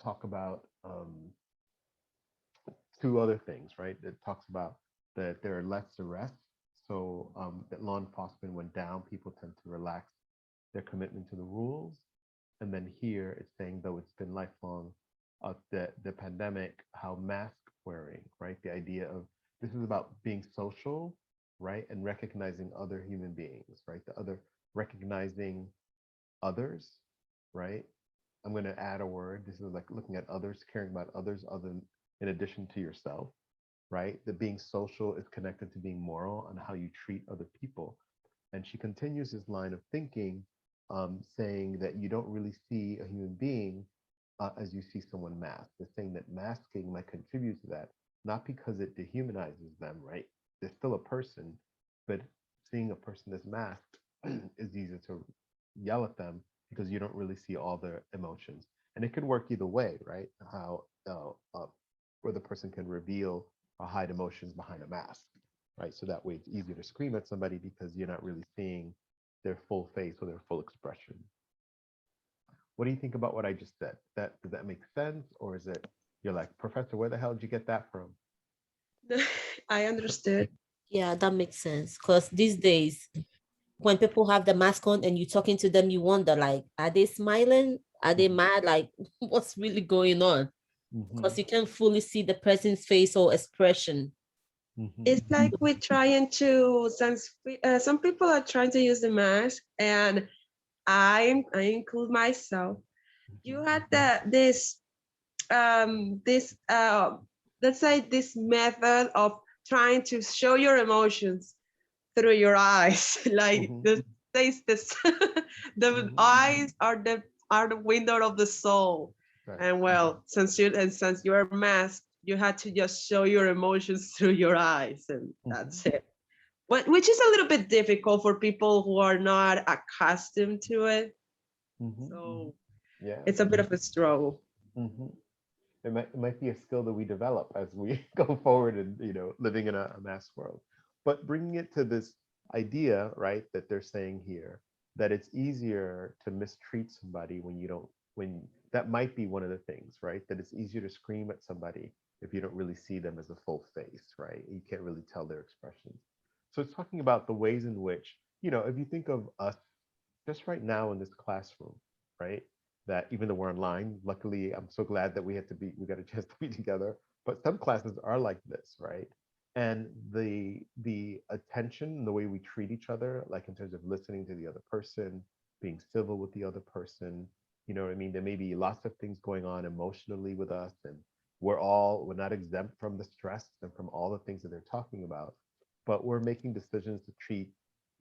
talk about two other things, right? It talks about that there are less arrests, so that law enforcement went down, people tend to relax their commitment to the rules, And then here it's saying, though it's been lifelong, the pandemic, how mask wearing, right? The idea of this is about being social, right? And recognizing other human beings, right? The other, recognizing others, right? I'm going to add a word. This is like looking at others, caring about others, other in addition to yourself, right? That being social is connected to being moral and how you treat other people. And she continues this line of thinking, saying that you don't really see a human being as you see someone masked. They're saying that masking might contribute to that, not because it dehumanizes them, right? They're still a person, but seeing a person that's masked is easier to yell at them because you don't really see all their emotions. And it can work either way, right? How where the person can reveal or hide emotions behind a mask, right? So that way it's easier to scream at somebody because you're not really seeing their full face or their full expression. What do you think about what I just said? Does that make sense? Or is it, you're like, Professor, where the hell did you get that from? I understood. Yeah, that makes sense. Because these days, when people have the mask on and you're talking to them, you wonder, like, are they smiling? Are they mad? Like, what's really going on? Because you can't fully see the person's face or expression. It's like we're trying to, some people are trying to use the mask, and I include myself. You had this let's say this method of trying to show your emotions through your eyes, like this the eyes are the window of the soul. Right. And well, since you're masked, you had to just show your emotions through your eyes, and that's it. Which is a little bit difficult for people who are not accustomed to it. So yeah, it's a bit of a struggle. It might be a skill that we develop as we go forward and, living in a mass world. But bringing it to this idea, right, that they're saying here, that it's easier to mistreat somebody when that might be one of the things, right? That it's easier to scream at somebody if you don't really see them as a full face, right? You can't really tell their expressions. So it's talking about the ways in which, if you think of us just right now in this classroom, right? That even though we're online, luckily, I'm so glad that we got a chance to be together. But some classes are like this, right? And the attention, the way we treat each other, like in terms of listening to the other person, being civil with the other person, you know what I mean? There may be lots of things going on emotionally with us, and we're not exempt from the stress and from all the things that they're talking about, but we're making decisions to treat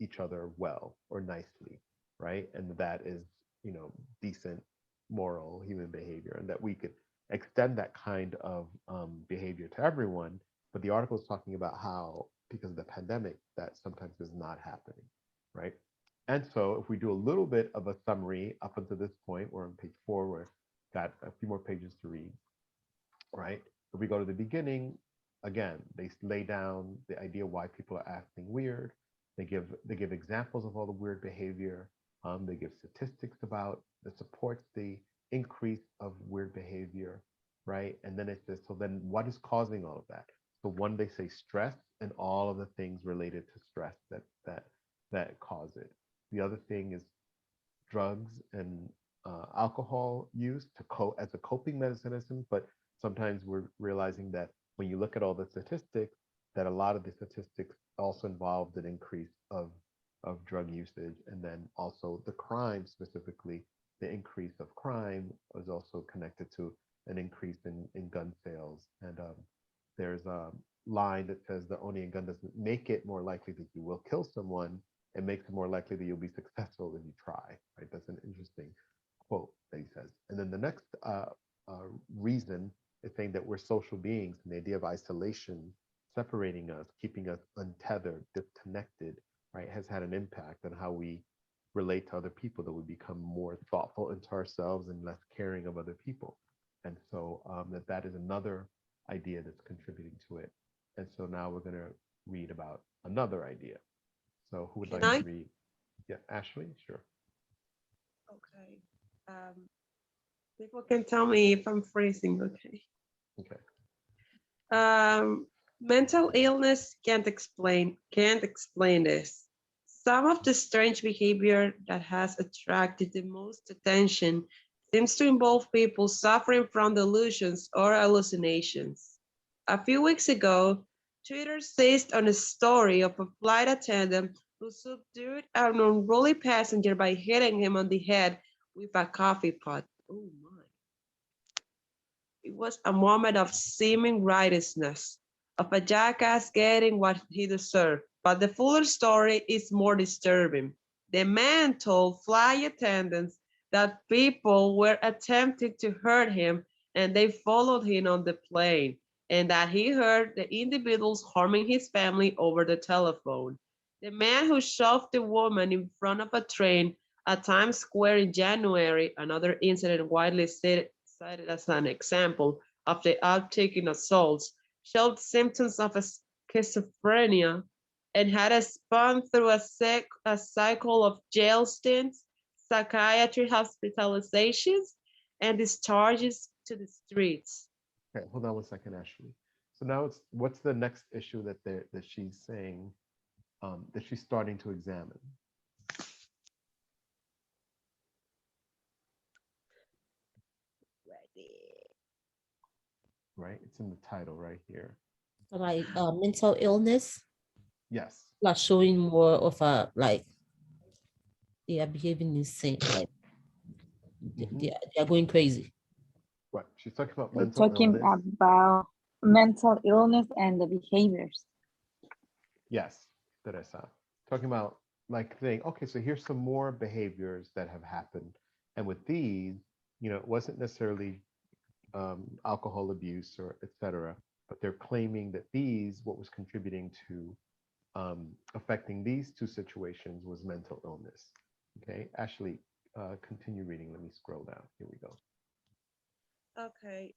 each other well or nicely, right? And that is, decent, moral human behavior, and that we could extend that kind of behavior to everyone. But the article is talking about how, because of the pandemic, that sometimes is not happening, right? And so if we do a little bit of a summary up until this point, we're on page 4, we've got a few more pages to read, right? If we go to the beginning, again, they lay down the idea why people are acting weird. They give examples of all the weird behavior. They give statistics about that supports the increase of weird behavior, right? And then it says, so then what is causing all of that? So one, they say stress and all of the things related to stress that cause it. The other thing is drugs and alcohol use as a coping mechanism, but sometimes we're realizing that when you look at all the statistics, that a lot of the statistics also involved an increase of drug usage, and then also the crime, specifically the increase of crime was also connected to an increase in gun sales. And there's a line that says the owning a gun doesn't make it more likely that you will kill someone. It makes it more likely that you'll be successful if you try, right? That's an interesting quote that he says. And then the next reason is saying that we're social beings, and the idea of isolation, separating us, keeping us untethered, disconnected, right, has had an impact on how we relate to other people, that we become more thoughtful into ourselves and less caring of other people. And so that is another idea that's contributing to it. And so now we're going to read about another idea. So who would like to read? Yeah, Ashley, sure. Okay. People can tell me if I'm phrasing okay. Okay. Mental illness can't explain this. Some of the strange behavior that has attracted the most attention seems to involve people suffering from delusions or hallucinations. A few weeks ago, Twitter seized on a story of a flight attendant who subdued an unruly passenger by hitting him on the head with a coffee pot. Oh my. It was a moment of seeming righteousness, of a jackass getting what he deserved. But the fuller story is more disturbing. The man told flight attendants that people were attempting to hurt him and they followed him on the plane, and that he heard the individuals harming his family over the telephone. The man who shoved the woman in front of a train at Times Square in January, another incident widely cited as an example of the uptick in assaults, showed symptoms of a schizophrenia and had spun through a cycle of jail stints, psychiatry hospitalizations, and discharges to the streets. Okay, hold on one second, Ashley. So now it's what's the next issue that she's saying that she's starting to examine? Right, it's in the title right here. Like mental illness, Yes. like showing more of a like they are behaving insane, like they are going crazy. What she's talking about We're mental talking illness. about mental illness and the behaviors. Yes, Teresa. Talking about like saying, okay, so here's some more behaviors that have happened. And with these, it wasn't necessarily alcohol abuse or etc., but they're claiming that what was contributing to affecting these two situations was mental illness. Okay, Ashley, continue reading. Let me scroll down. Here we go. Okay.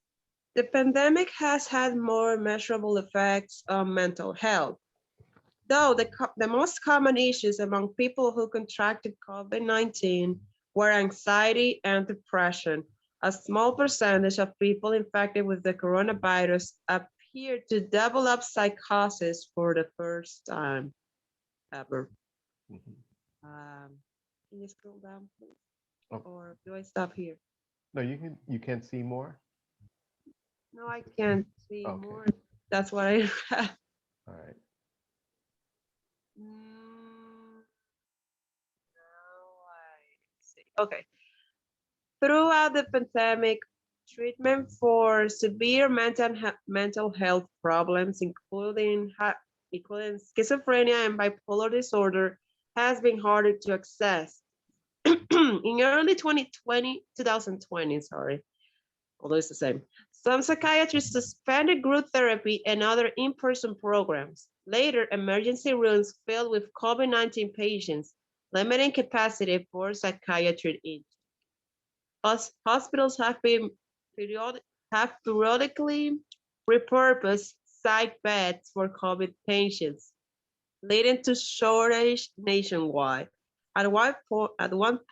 The pandemic has had more measurable effects on mental health. Though the most common issues among people who contracted COVID-19 were anxiety and depression. A small percentage of people infected with the coronavirus appeared to develop psychosis for the first time ever. Can you scroll down, please? Oh. Or do I stop here? No, you can't see more. No, I can't see Okay. more. That's what I read. All right. Okay. Throughout the pandemic, treatment for severe mental health problems, including schizophrenia and bipolar disorder, has been harder to access. In early 2020, although it's the same, some psychiatrists suspended group therapy and other in-person programs. Later, emergency rooms filled with COVID-19 patients, limiting capacity for psychiatry. Hospitals have periodically repurposed psych beds for COVID patients, leading to shortage nationwide. At one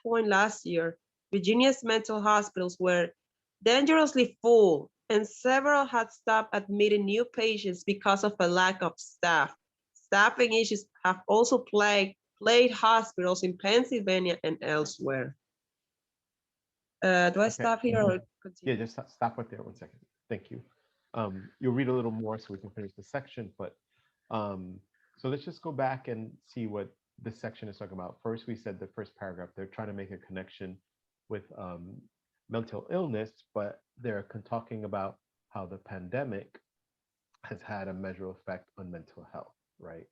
point last year, Virginia's mental hospitals were dangerously full, and several had stopped admitting new patients because of a lack of staff. Staffing issues have also plagued hospitals in Pennsylvania and elsewhere. Do I stop here or continue? Yeah, just stop right there 1 second. Thank you. You'll read a little more so we can finish the section, but so let's just go back and see what this section is talking about. First, we said the first paragraph, they're trying to make a connection with mental illness, but they're talking about how the pandemic has had a measurable effect on mental health, right?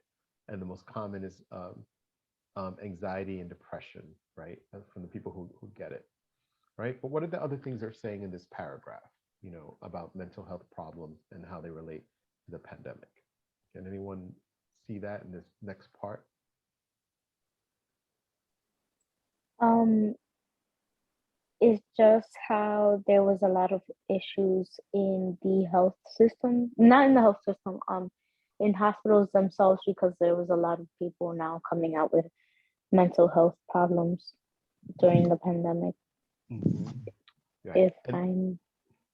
And the most common is anxiety and depression, right? From the people who get it, right? But what are the other things they're saying in this paragraph, about mental health problems and how they relate to the pandemic? Can anyone see that in this next part? It's just how there was a lot of issues in the health system, not in the health system, in hospitals themselves, because there was a lot of people now coming out with mental health problems during the pandemic. Right.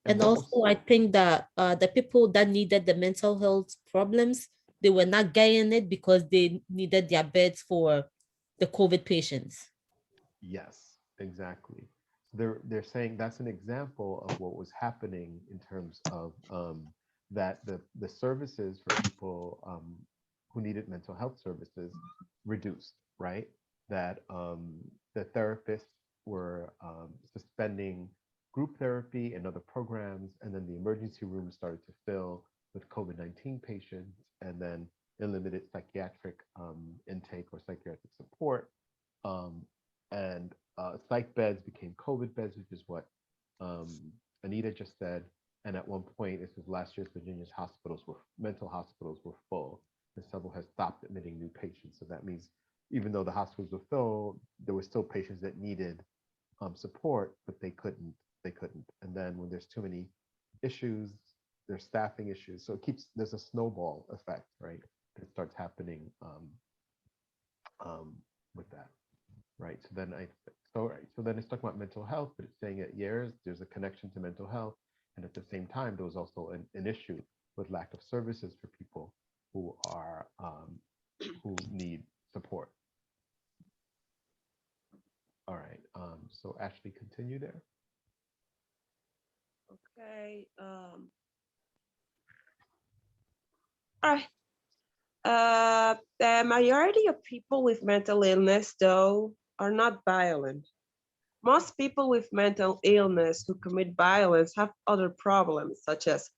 And also, I think that the people that needed the mental health problems, they were not getting it because they needed their beds for the COVID patients. Yes, exactly. They're saying that's an example of what was happening in terms of that the services for people who needed mental health services reduced, right? That the therapists were suspending group therapy and other programs, and then the emergency room started to fill with COVID-19 patients, and then limited psychiatric intake or psychiatric support. Um, and psych beds became COVID beds, which is what Anita just said. And at one point, this was last year, Virginia's mental hospitals were full, and several has stopped admitting new patients. So that means even though the hospitals were filled, there were still patients that needed support, but they couldn't. And then when there's too many issues, there's staffing issues. So there's a snowball effect, right? That starts happening with that. Right. So then it's talking about mental health, but it's saying that there's a connection to mental health. And at the same time, there was also an issue with lack of services for people who are who need support. All right. So Ashley, continue there. Okay. All right. The majority of people with mental illness, though, are not violent. Most people with mental illness who commit violence have other problems, such as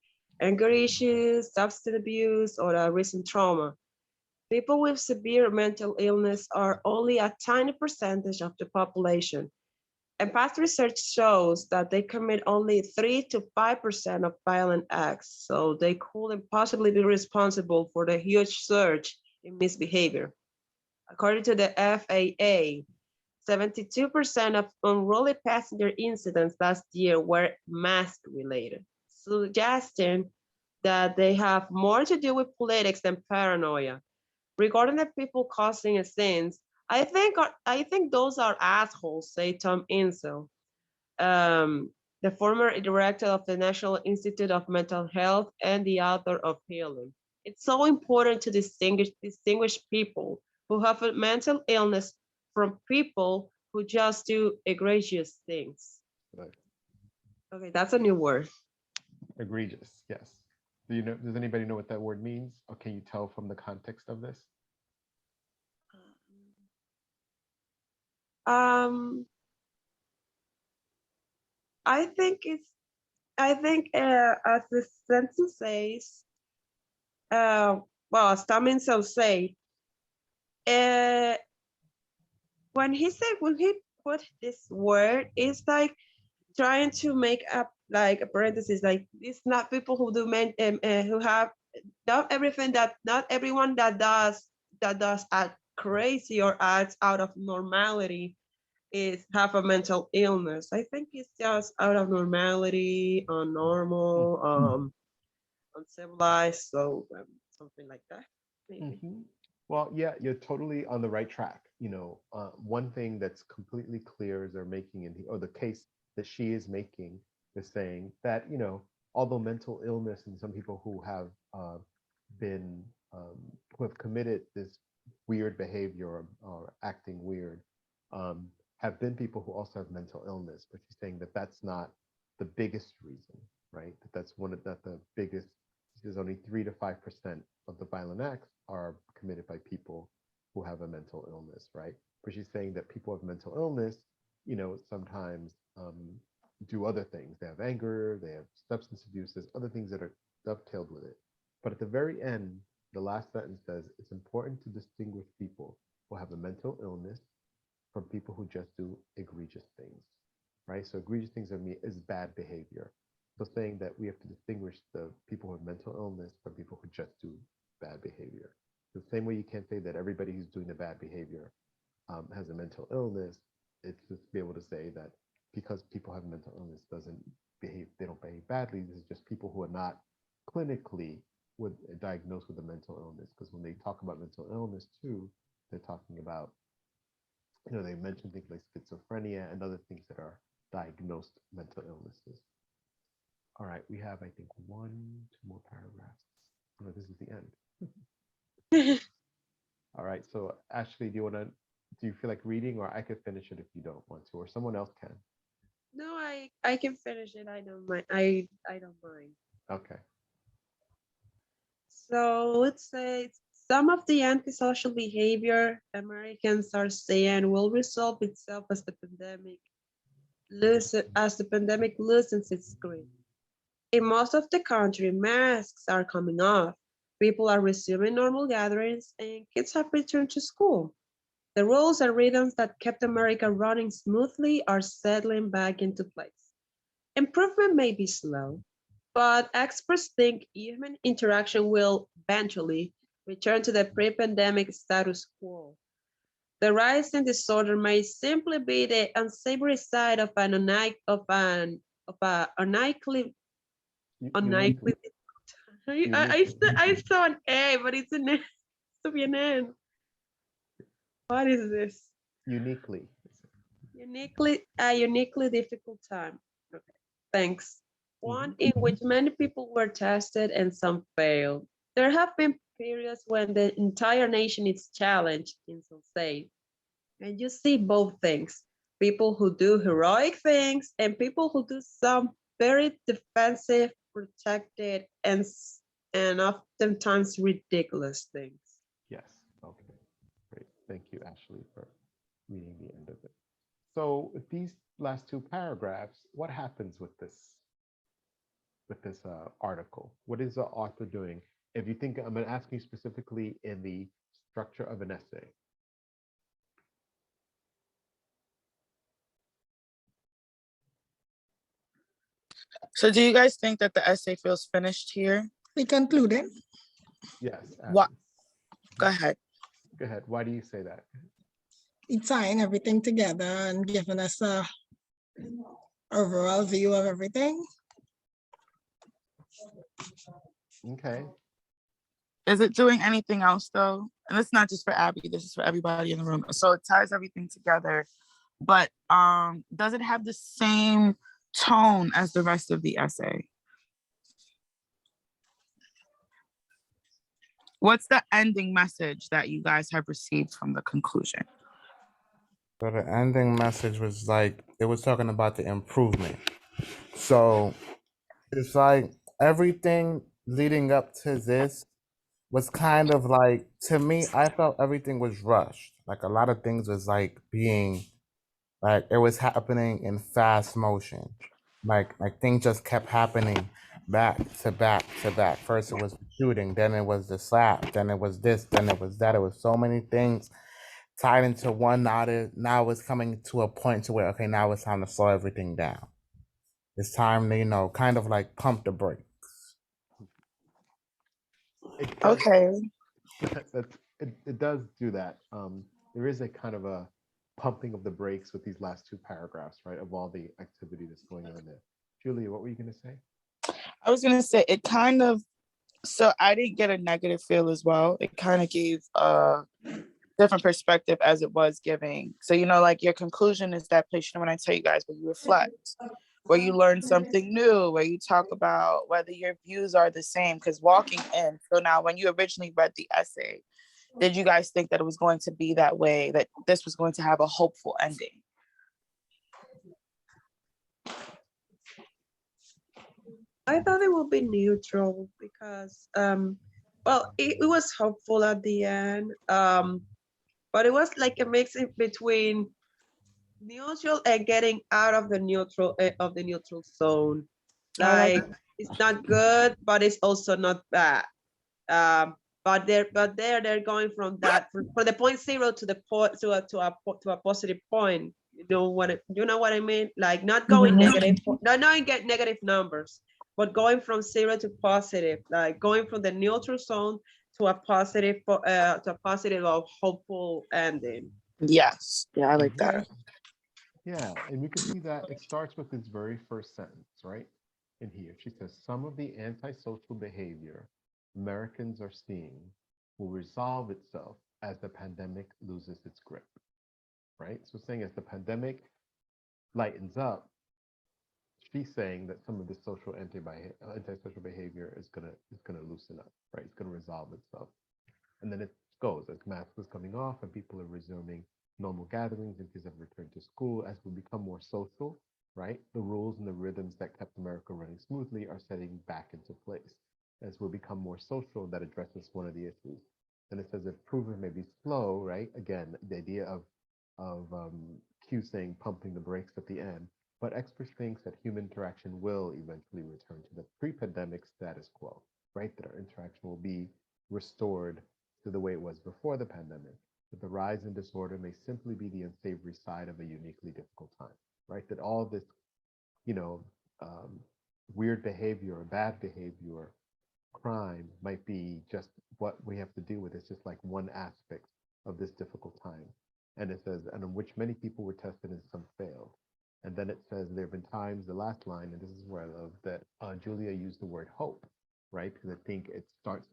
anger issues, substance abuse, or a recent trauma. People with severe mental illness are only a tiny percentage of the population, and past research shows that they commit only 3 to 5% of violent acts, so they couldn't possibly be responsible for the huge surge in misbehavior. According to the FAA, 72% of unruly passenger incidents last year were mask related, suggesting that they have more to do with politics than paranoia. Regarding the people causing sins, I think those are assholes, say Tom Insel, the former director of the National Institute of Mental Health and the author of Healing. It's so important to distinguish people who have a mental illness from people who just do egregious things. Right. Okay, that's a new word. Egregious, yes. Does anybody know what that word means? Or can you tell from the context of this? I think as the sentence says, well, as Tom Insel say, when he put this word, it's like trying to make up like a parenthesis, like it's not people who do who have not everyone that does act crazy or acts out of normality is have a mental illness. I think it's just out of normality, unnormal, uncivilized, so something like that, maybe. Mm-hmm. Well, yeah, you're totally on the right track. One thing that's completely clear is they're making the case that she is making is saying that, although mental illness and some people who have been who have committed this weird behavior or acting weird have been people who also have mental illness, but she's saying that that's not the biggest reason, right? That's the biggest. There's only 3 to 5% of the violent acts are committed by people who have a mental illness, right? But she's saying that people with mental illness, sometimes do other things. They have anger, they have substance abuse, there's other things that are dovetailed with it. But at the very end, the last sentence says it's important to distinguish people who have a mental illness from people who just do egregious things, right? So egregious things is bad behavior. So saying that we have to distinguish the people with mental illness from people who just do bad behavior. The same way you can't say that everybody who's doing the bad behavior has a mental illness. It's just to be able to say that because people have mental illness they don't behave badly. This is just people who are not clinically diagnosed with a mental illness. Because when they talk about mental illness too, they're talking about, they mention things like schizophrenia and other things that are diagnosed mental illnesses. All right, we have, I think, 2 more paragraphs. No, this is the end. All right, so Ashley, do you want to do you feel like reading, or I could finish it if you don't want to, or someone else can? No, I can finish it. I don't mind. I don't mind. Okay. So let's say some of the antisocial behavior Americans are seeing will resolve itself as the pandemic loosens its grip. In most of the country, masks are coming off. People are resuming normal gatherings, and kids have returned to school. The rules and rhythms that kept America running smoothly are settling back into place. Improvement may be slow, but experts think human interaction will eventually return to the pre-pandemic status quo. The rise in disorder may simply be the unsavory side of an unlikely. Uniquely. I saw an A, but it's an N. To be an N. What is this? Uniquely. A uniquely difficult time. Okay, thanks. One in which many people were tested and some failed. There have been periods when the entire nation is challenged in some say. And you see both things. People who do heroic things and people who do some very defensive, protected, and oftentimes ridiculous things. Yes. Okay. Great. Thank you, Ashley, for reading the end of it. So these last two paragraphs, what happens with this article? What is the author doing? If you think, I'm asking you specifically in the structure of an essay. So do you guys think that the essay feels finished here? We concluded. Yes. What? Go ahead. Go ahead. Why do you say that? It's tying everything together and giving us a overall view of everything. Okay. Is it doing anything else though? And it's not just for Abby, this is for everybody in the room. So it ties everything together, but does it have the same tone as the rest of the essay? What's the ending message that you guys have received from the conclusion? So the ending message was like, it was talking about the improvement. So it's like everything leading up to this was kind of like, to me, I felt everything was rushed. Like a lot of things was like being, like it was happening in fast motion. Like things just kept happening back to back to back. First it was the shooting, then it was the slap, then it was this, then it was that. It was so many things tied into one. Now it's coming to a point to where, okay, now it's time to slow everything down. It's time to, kind of like pump the brakes. Okay. It does do that. There is a kind of a pumping of the brakes with these last two paragraphs, right, of all the activity that's going on there. Julia, what were you going to say? I was going to say it kind of, so I didn't get a negative feel as well. It kind of gave a different perspective as it was giving. So, like your conclusion is that place, when I tell you guys where you reflect, where you learn something new, where you talk about whether your views are the same, because walking in. So now when you originally read the essay, did you guys think that it was going to be that way, that this was going to have a hopeful ending? I thought it would be neutral because, well, it was hopeful at the end, but it was like a mix between neutral and getting out of the neutral zone. Like it's not good, but it's also not bad. But they're going from the point zero to the point to a positive point. You know what I mean? Like not going negative, not get negative numbers, but going from zero to positive, like going from the neutral zone to a positive or hopeful ending. Yes. Yeah, I like that. Yeah, and you can see that it starts with this very first sentence, right? In here, she says, some of the antisocial behavior Americans are seeing will resolve itself as the pandemic loses its grip, right? So saying as the pandemic lightens up, she's saying that some of the antisocial behavior is gonna loosen up, right? It's gonna resolve itself. And then it goes as masks is coming off and people are resuming normal gatherings and kids have returned to school. As we become more social, right, the rules and the rhythms that kept America running smoothly are setting back into place. As we become more social, that addresses one of the issues. And it says if proven may be slow, right? Again, the idea of Q saying pumping the brakes at the end, but experts think that human interaction will eventually return to the pre-pandemic status quo, right? That our interaction will be restored to the way it was before the pandemic. That the rise in disorder may simply be the unsavory side of a uniquely difficult time, right? That all this, you know, um, weird behavior or bad behavior, crime might be just what we have to deal with. It's just like one aspect of this difficult time. And it says, and in which many people were tested and some failed. And then it says there have been times, the last line, and this is where I love that Julia used the word hope, right? Because I think it starts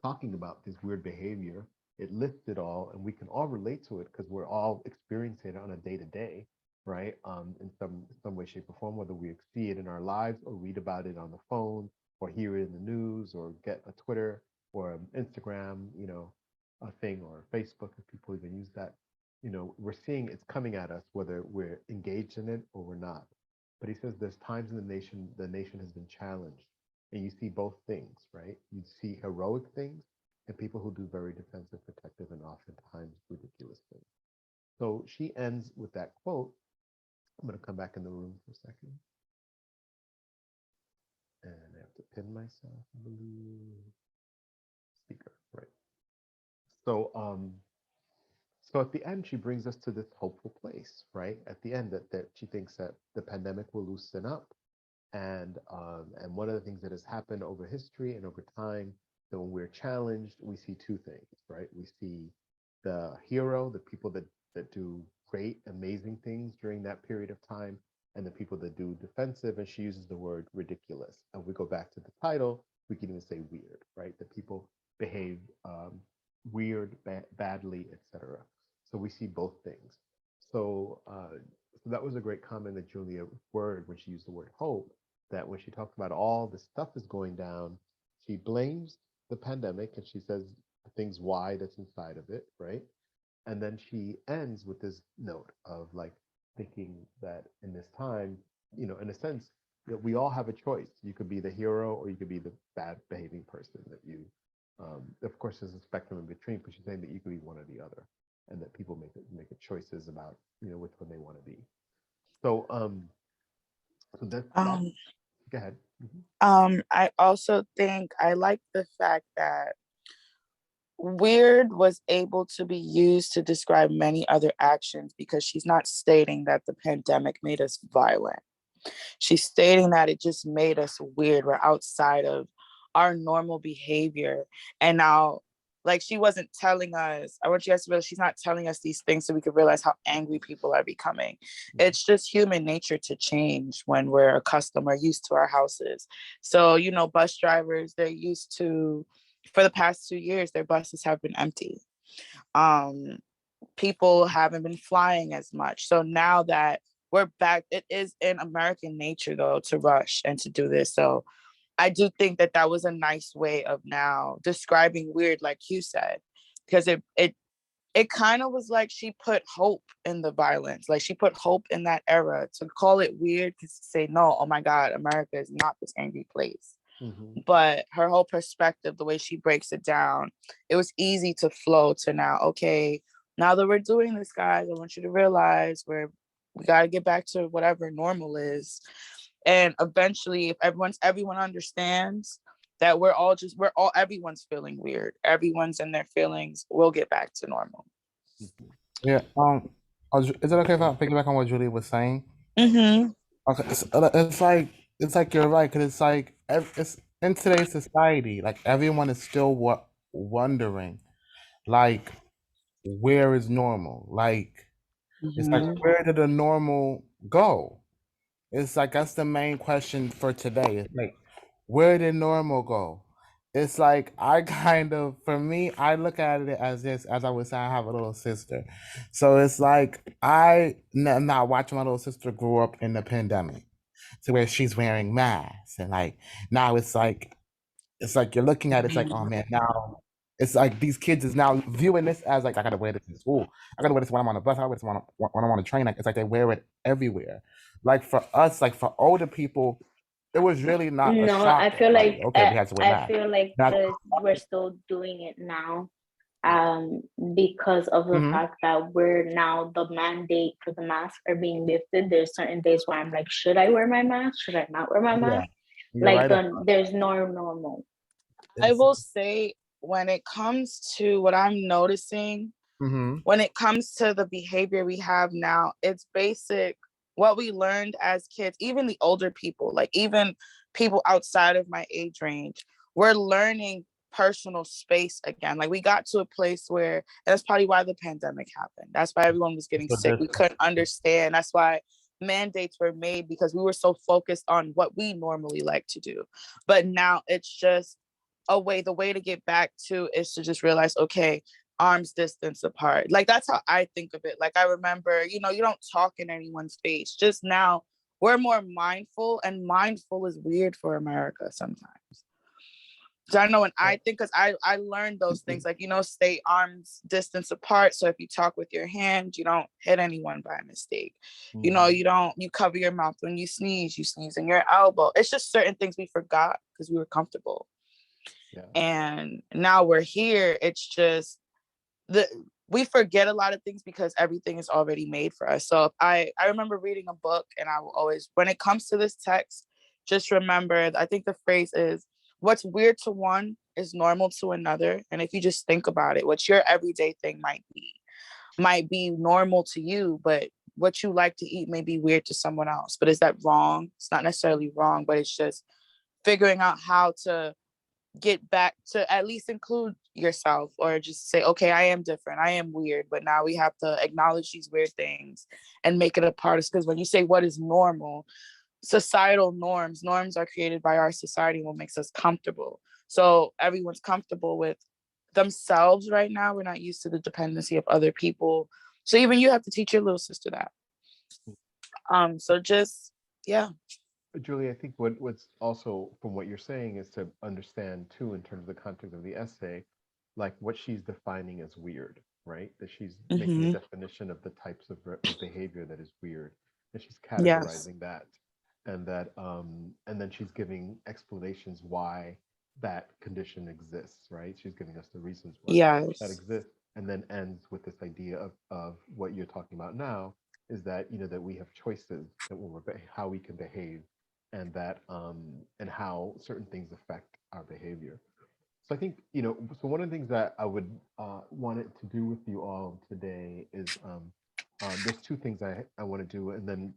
talking about this weird behavior. It lists it all, and we can all relate to it because we're all experiencing it on a day to day, right? In some way, shape, or form, whether we see it in our lives or read about it on the phone or hear it in the news or get a Twitter or an Instagram, a thing, or Facebook, if people even use that. We're seeing it's coming at us, whether we're engaged in it or we're not. But he says there's times in the nation has been challenged, and you see both things, right? You see heroic things and people who do very defensive, protective, and oftentimes ridiculous things. So she ends with that quote. I'm going to come back in the room for a second. And I have to pin myself, I believe. Speaker, right. So at the end, she brings us to this hopeful place, right? At the end, that she thinks that the pandemic will loosen up. And one of the things that has happened over history and over time, that when we're challenged, we see two things, right? We see the hero, the people that do great, amazing things during that period of time, and the people that do defensive, and she uses the word ridiculous. And we go back to the title, we can even say weird, right? That people behave weird, badly, etc. So we see both things. So that was a great comment that Julia word when she used the word hope, that when she talks about all the stuff is going down, she blames the pandemic and she says things why that's inside of it, right? And then she ends with this note of like thinking that in this time, in a sense, that we all have a choice. You could be the hero or you could be the bad behaving person that you, of course, there's a spectrum in between, but she's saying that you could be one or the other, and that people make choices about, which one they want to be. So, so that, go ahead. I also think I like the fact that weird was able to be used to describe many other actions, because she's not stating that the pandemic made us violent. She's stating that it just made us weird. We're outside of our normal behavior. And now, like, she wasn't telling us, I want you guys to realize she's not telling us these things so we could realize how angry people are becoming. It's just human nature to change when we're accustomed or used to our houses. So, bus drivers, they're used to, for the past 2 years, their buses have been empty. People haven't been flying as much. So now that we're back, it is in American nature, though, to rush and to do this. So I do think that that was a nice way of now describing weird, like you said, because it kind of was like she put hope in the violence. Like she put hope in that era. To call it weird is to say, no, oh my God, America is not this angry place. Mm-hmm. But her whole perspective, the way she breaks it down, it was easy to flow to now, okay, now that we're doing this, guys, I want you to realize we got to get back to whatever normal is. And eventually, if everyone understands that everyone's feeling weird, everyone's in their feelings, we'll get back to normal. Yeah. Is it okay if I piggyback on what Julie was saying? Mm-hmm. Okay. It's like you're right, because it's like it's in today's society, like everyone is still wondering, like, where is normal? Like, it's like, where did the normal go? It's like that's the main question for today. It's like, where did normal go? It's like for me, I look at it as this, as I was saying, I have a little sister. So it's like I'm not watching my little sister grow up in the pandemic to where she's wearing masks. And like now it's like you're looking at it, it's like, oh man, now It's like these kids is now viewing this as like, I gotta wear this in school. I gotta wear this when I'm on the bus. I gotta wear this when I'm on the train. Like, it's like they wear it everywhere. Like for us, like for older people, it was really not a No, I shock. feel Like, like okay, we had to wear I masks. feel like Now, we're still doing it now, because of the mhm, fact that we're now the mandate for the mask are being lifted. There's certain days where I'm like, should I wear my mask? Should I not wear my yeah, mask? you're Like right. there's no normal. I will say, when it comes to what I'm noticing, Mm-hmm. when it comes to the behavior we have now, it's basic what we learned as kids, even the older people, like even people outside of my age range, we're learning personal space again. Like we got to a place where, and that's probably why the pandemic happened. That's why everyone was getting So sick. We couldn't understand. That's why mandates were made, because we were so focused on what we normally like to do. But now it's just the way to get back to is to just realize, okay, arms distance apart. Like that's how I think of it. Like I remember, you don't talk in anyone's face. Just now we're more mindful, and mindful is weird for America sometimes. So I know when I think, because I learned those things, like, stay arms distance apart. So if you talk with your hand, you don't hit anyone by mistake. You cover your mouth when you sneeze in your elbow. It's just certain things we forgot because we were comfortable. Yeah. And now we're here. It's just we forget a lot of things because everything is already made for us. So I remember reading a book, and I will always, when it comes to this text, just remember, I think the phrase is, what's weird to one is normal to another. And if you just think about it, what your everyday thing might be normal to you, but what you like to eat may be weird to someone else. But is that wrong? It's not necessarily wrong, but it's just figuring out how to get back to at least include yourself, or just say, okay, I am different, I am weird, but now we have to acknowledge these weird things and make it a part of us. Because when you say what is normal, societal norms are created by our society, what makes us comfortable. So everyone's comfortable with themselves right now. We're not used to the dependency of other people. So even you have to teach your little sister that. So just, yeah. Julie, I think what's also from what you're saying is to understand too, in terms of the context of the essay, like what she's defining as weird, right? That she's making a definition of the types of behavior that is weird, and she's Yes. categorizing that, and and then she's giving explanations why that condition exists, right? She's giving us the reasons why that Yes. exists, and then ends with this idea of what you're talking about now, is that that we have choices, that how we can behave, and that and how certain things affect our behavior. So I think so one of the things that I would wanted to do with you all today is there's two things I want to do, and then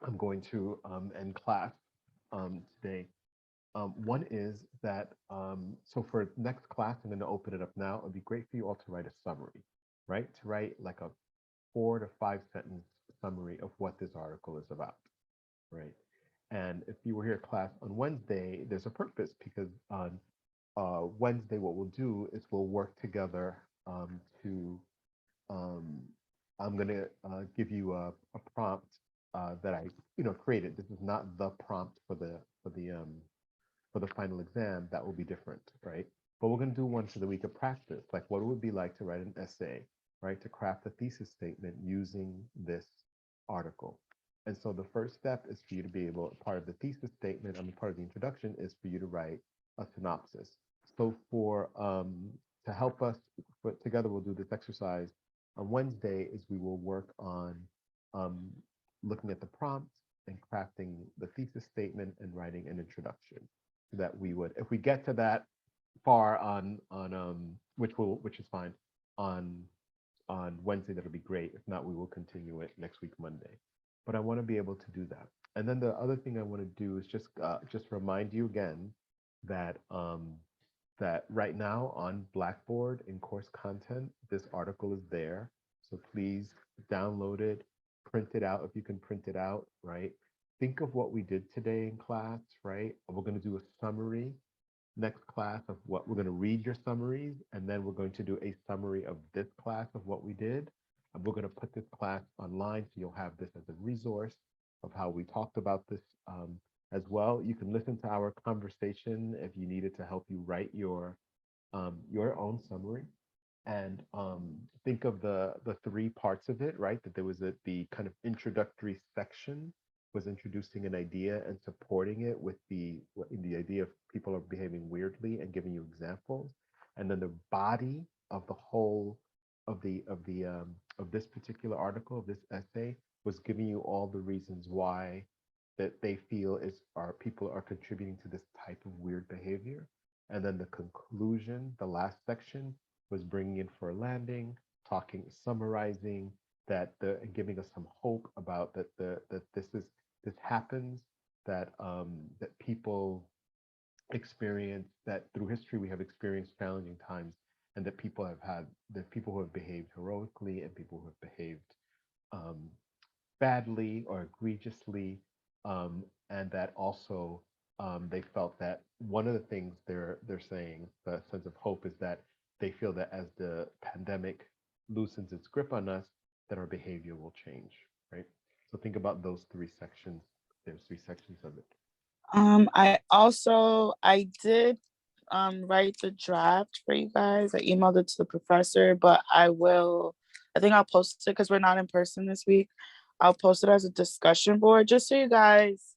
I'm going to end class today. One is that so for next class, I'm going to open it up now. It'd be great for you all to write a summary, right? To write like a 4 to 5 sentence summary of what this article is about, right? And if you were here class on Wednesday, there's a purpose, because on Wednesday, what we'll do is we'll work together to, I'm going to give you a prompt that I, created. This is not the prompt for the final exam. That will be different, right? But we're going to do one so that we could practice, like what it would be like to write an essay, right? To craft a thesis statement using this article. And so the first step is for you to be able, part of the thesis statement, part of the introduction is for you to write a synopsis. So to help us put together, we'll do this exercise on Wednesday. Is we will work on um, looking at the prompt and crafting the thesis statement and writing an introduction. So that we would, if we get to that far on which is fine on Wednesday, that'll be great. If not, we will continue it next week, Monday. But I want to be able to do that. And then the other thing I want to do is just remind you again that that right now on Blackboard in course content, this article is there. So please download it, print it out if you can print it out, right? Think of what we did today in class, right? We're going to do a summary next class of what we're going to read your summaries, and then we're going to do a summary of this class of what we did. And we're going to put this class online, so you'll have this as a resource of how we talked about this as well. You can listen to our conversation if you needed to help you write your your own summary and think of the three parts of it, right? That there was the kind of introductory section was introducing an idea and supporting it with the idea of people are behaving weirdly and giving you examples, and then the body of the whole of this particular article, of this essay, was giving you all the reasons why that they feel people are contributing to this type of weird behavior. And then the conclusion, the last section, was bringing in for a landing, summarizing that and giving us some hope about that this happens, that that people experience, that through history we have experienced challenging times, and that people who have behaved heroically and people who have behaved badly or egregiously, and that also they felt that one of the things they're saying, the sense of hope, is that they feel that as the pandemic loosens its grip on us, that our behavior will change, right? So think about those three sections. There's three sections of it. I did write the draft for you guys. I emailed it to the professor, but I think I'll post it because we're not in person this week. I'll post it as a discussion board just so you guys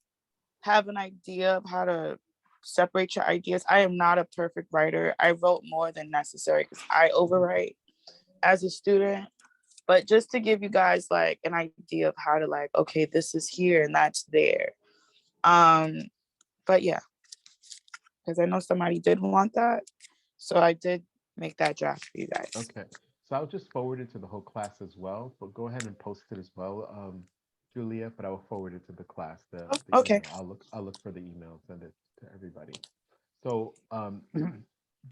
have an idea of how to separate your ideas. I am not a perfect writer. I wrote more than necessary because I overwrite as a student, but just to give you guys like an idea of how to like, okay, this is here and that's there. But yeah, because I know somebody did want that. So I did make that draft for you guys. Okay. So I'll just forward it to the whole class as well, but go ahead and post it as well, Julia, but I will forward it to the class. Okay. Email. I'll look for the email, send it to everybody. So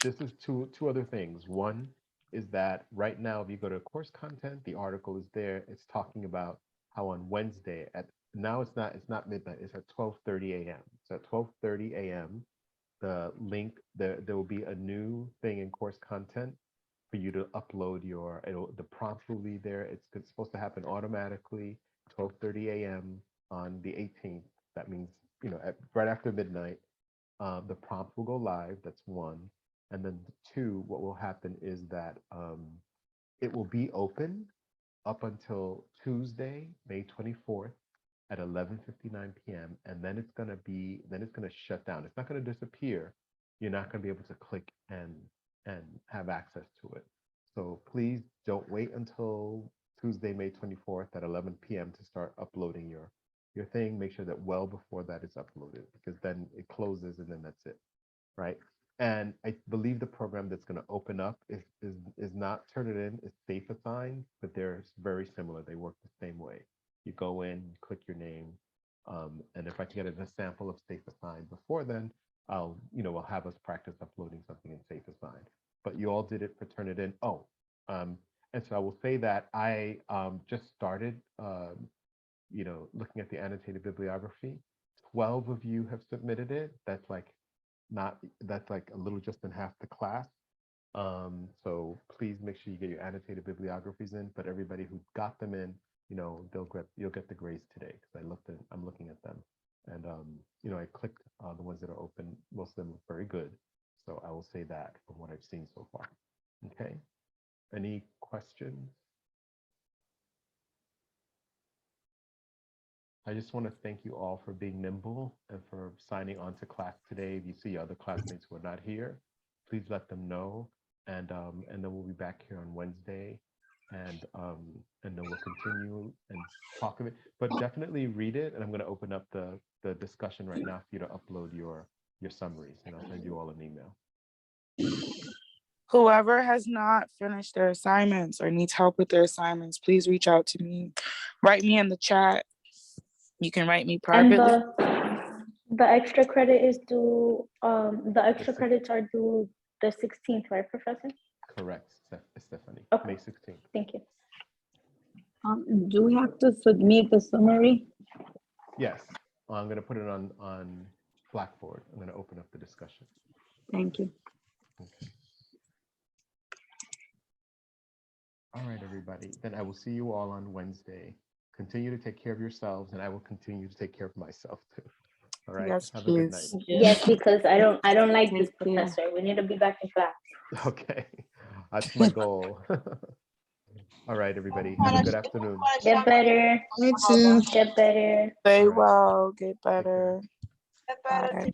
this is two other things. One is that right now, if you go to course content, the article is there. It's talking about how on Wednesday it's not midnight, it's at 12:30 a.m. So at 12:30 a.m., the link, there will be a new thing in course content for you to upload the prompt will be there. It's supposed to happen automatically, 12:30 a.m. on the 18th. That means, right after midnight, the prompt will go live. That's one. And then two, what will happen is that it will be open up until Tuesday, May 24th at 11:59 p.m. And then it's going to shut down. It's not going to disappear. You're not going to be able to click and have access to it. So please don't wait until Tuesday, May 24th at 11 p.m. to start uploading your thing. Make sure that well before that is uploaded, because then it closes and then that's it, right? And I believe the program that's going to open up is not Turnitin, it's Safe Assign, but they're very similar. They work the same way. You go in, you click your name, and if I can get a sample of Safe Assign before then, we'll have us practice uploading something in Safe Assign. But you all did it for Turnitin. And so I will say that I just started, looking at the annotated bibliography. 12 of you have submitted it. That's like a little just in half the class. So please make sure you get your annotated bibliographies in. But everybody who got them in, you'll get the grades today, because I'm looking at them, and I clicked on the ones that are open. Most of them look very good. So I will say that from what I've seen so far. Okay. Any questions? I just want to thank you all for being nimble and for signing on to class today. If you see other classmates who are not here, please let them know. And then we'll be back here on Wednesday, and then we'll continue and talk of it. But definitely read it, and I'm going to open up the discussion right now for you to upload your summaries, and I'll send you all an email. Whoever has not finished their assignments or needs help with their assignments, please reach out to me. Write me in the chat. You can write me privately. And the extra credit is due, the extra credits are due the 16th, right, Professor? Correct, Stephanie. Okay. May 16th. Thank you. Do we have to submit the summary? Yes. I'm going to put it on Blackboard. I'm going to open up the discussion. Thank you. Okay. All right, everybody. Then I will see you all on Wednesday. Continue to take care of yourselves, and I will continue to take care of myself too. All right. Yes, Have a good night. please. Yes, because I don't like Yes, this please. professor. We need to be back in class. Okay. That's my goal. All right, everybody. Have a good afternoon. Get better. Me too. Get better. Stay All right. well, get Take care. better. Bye.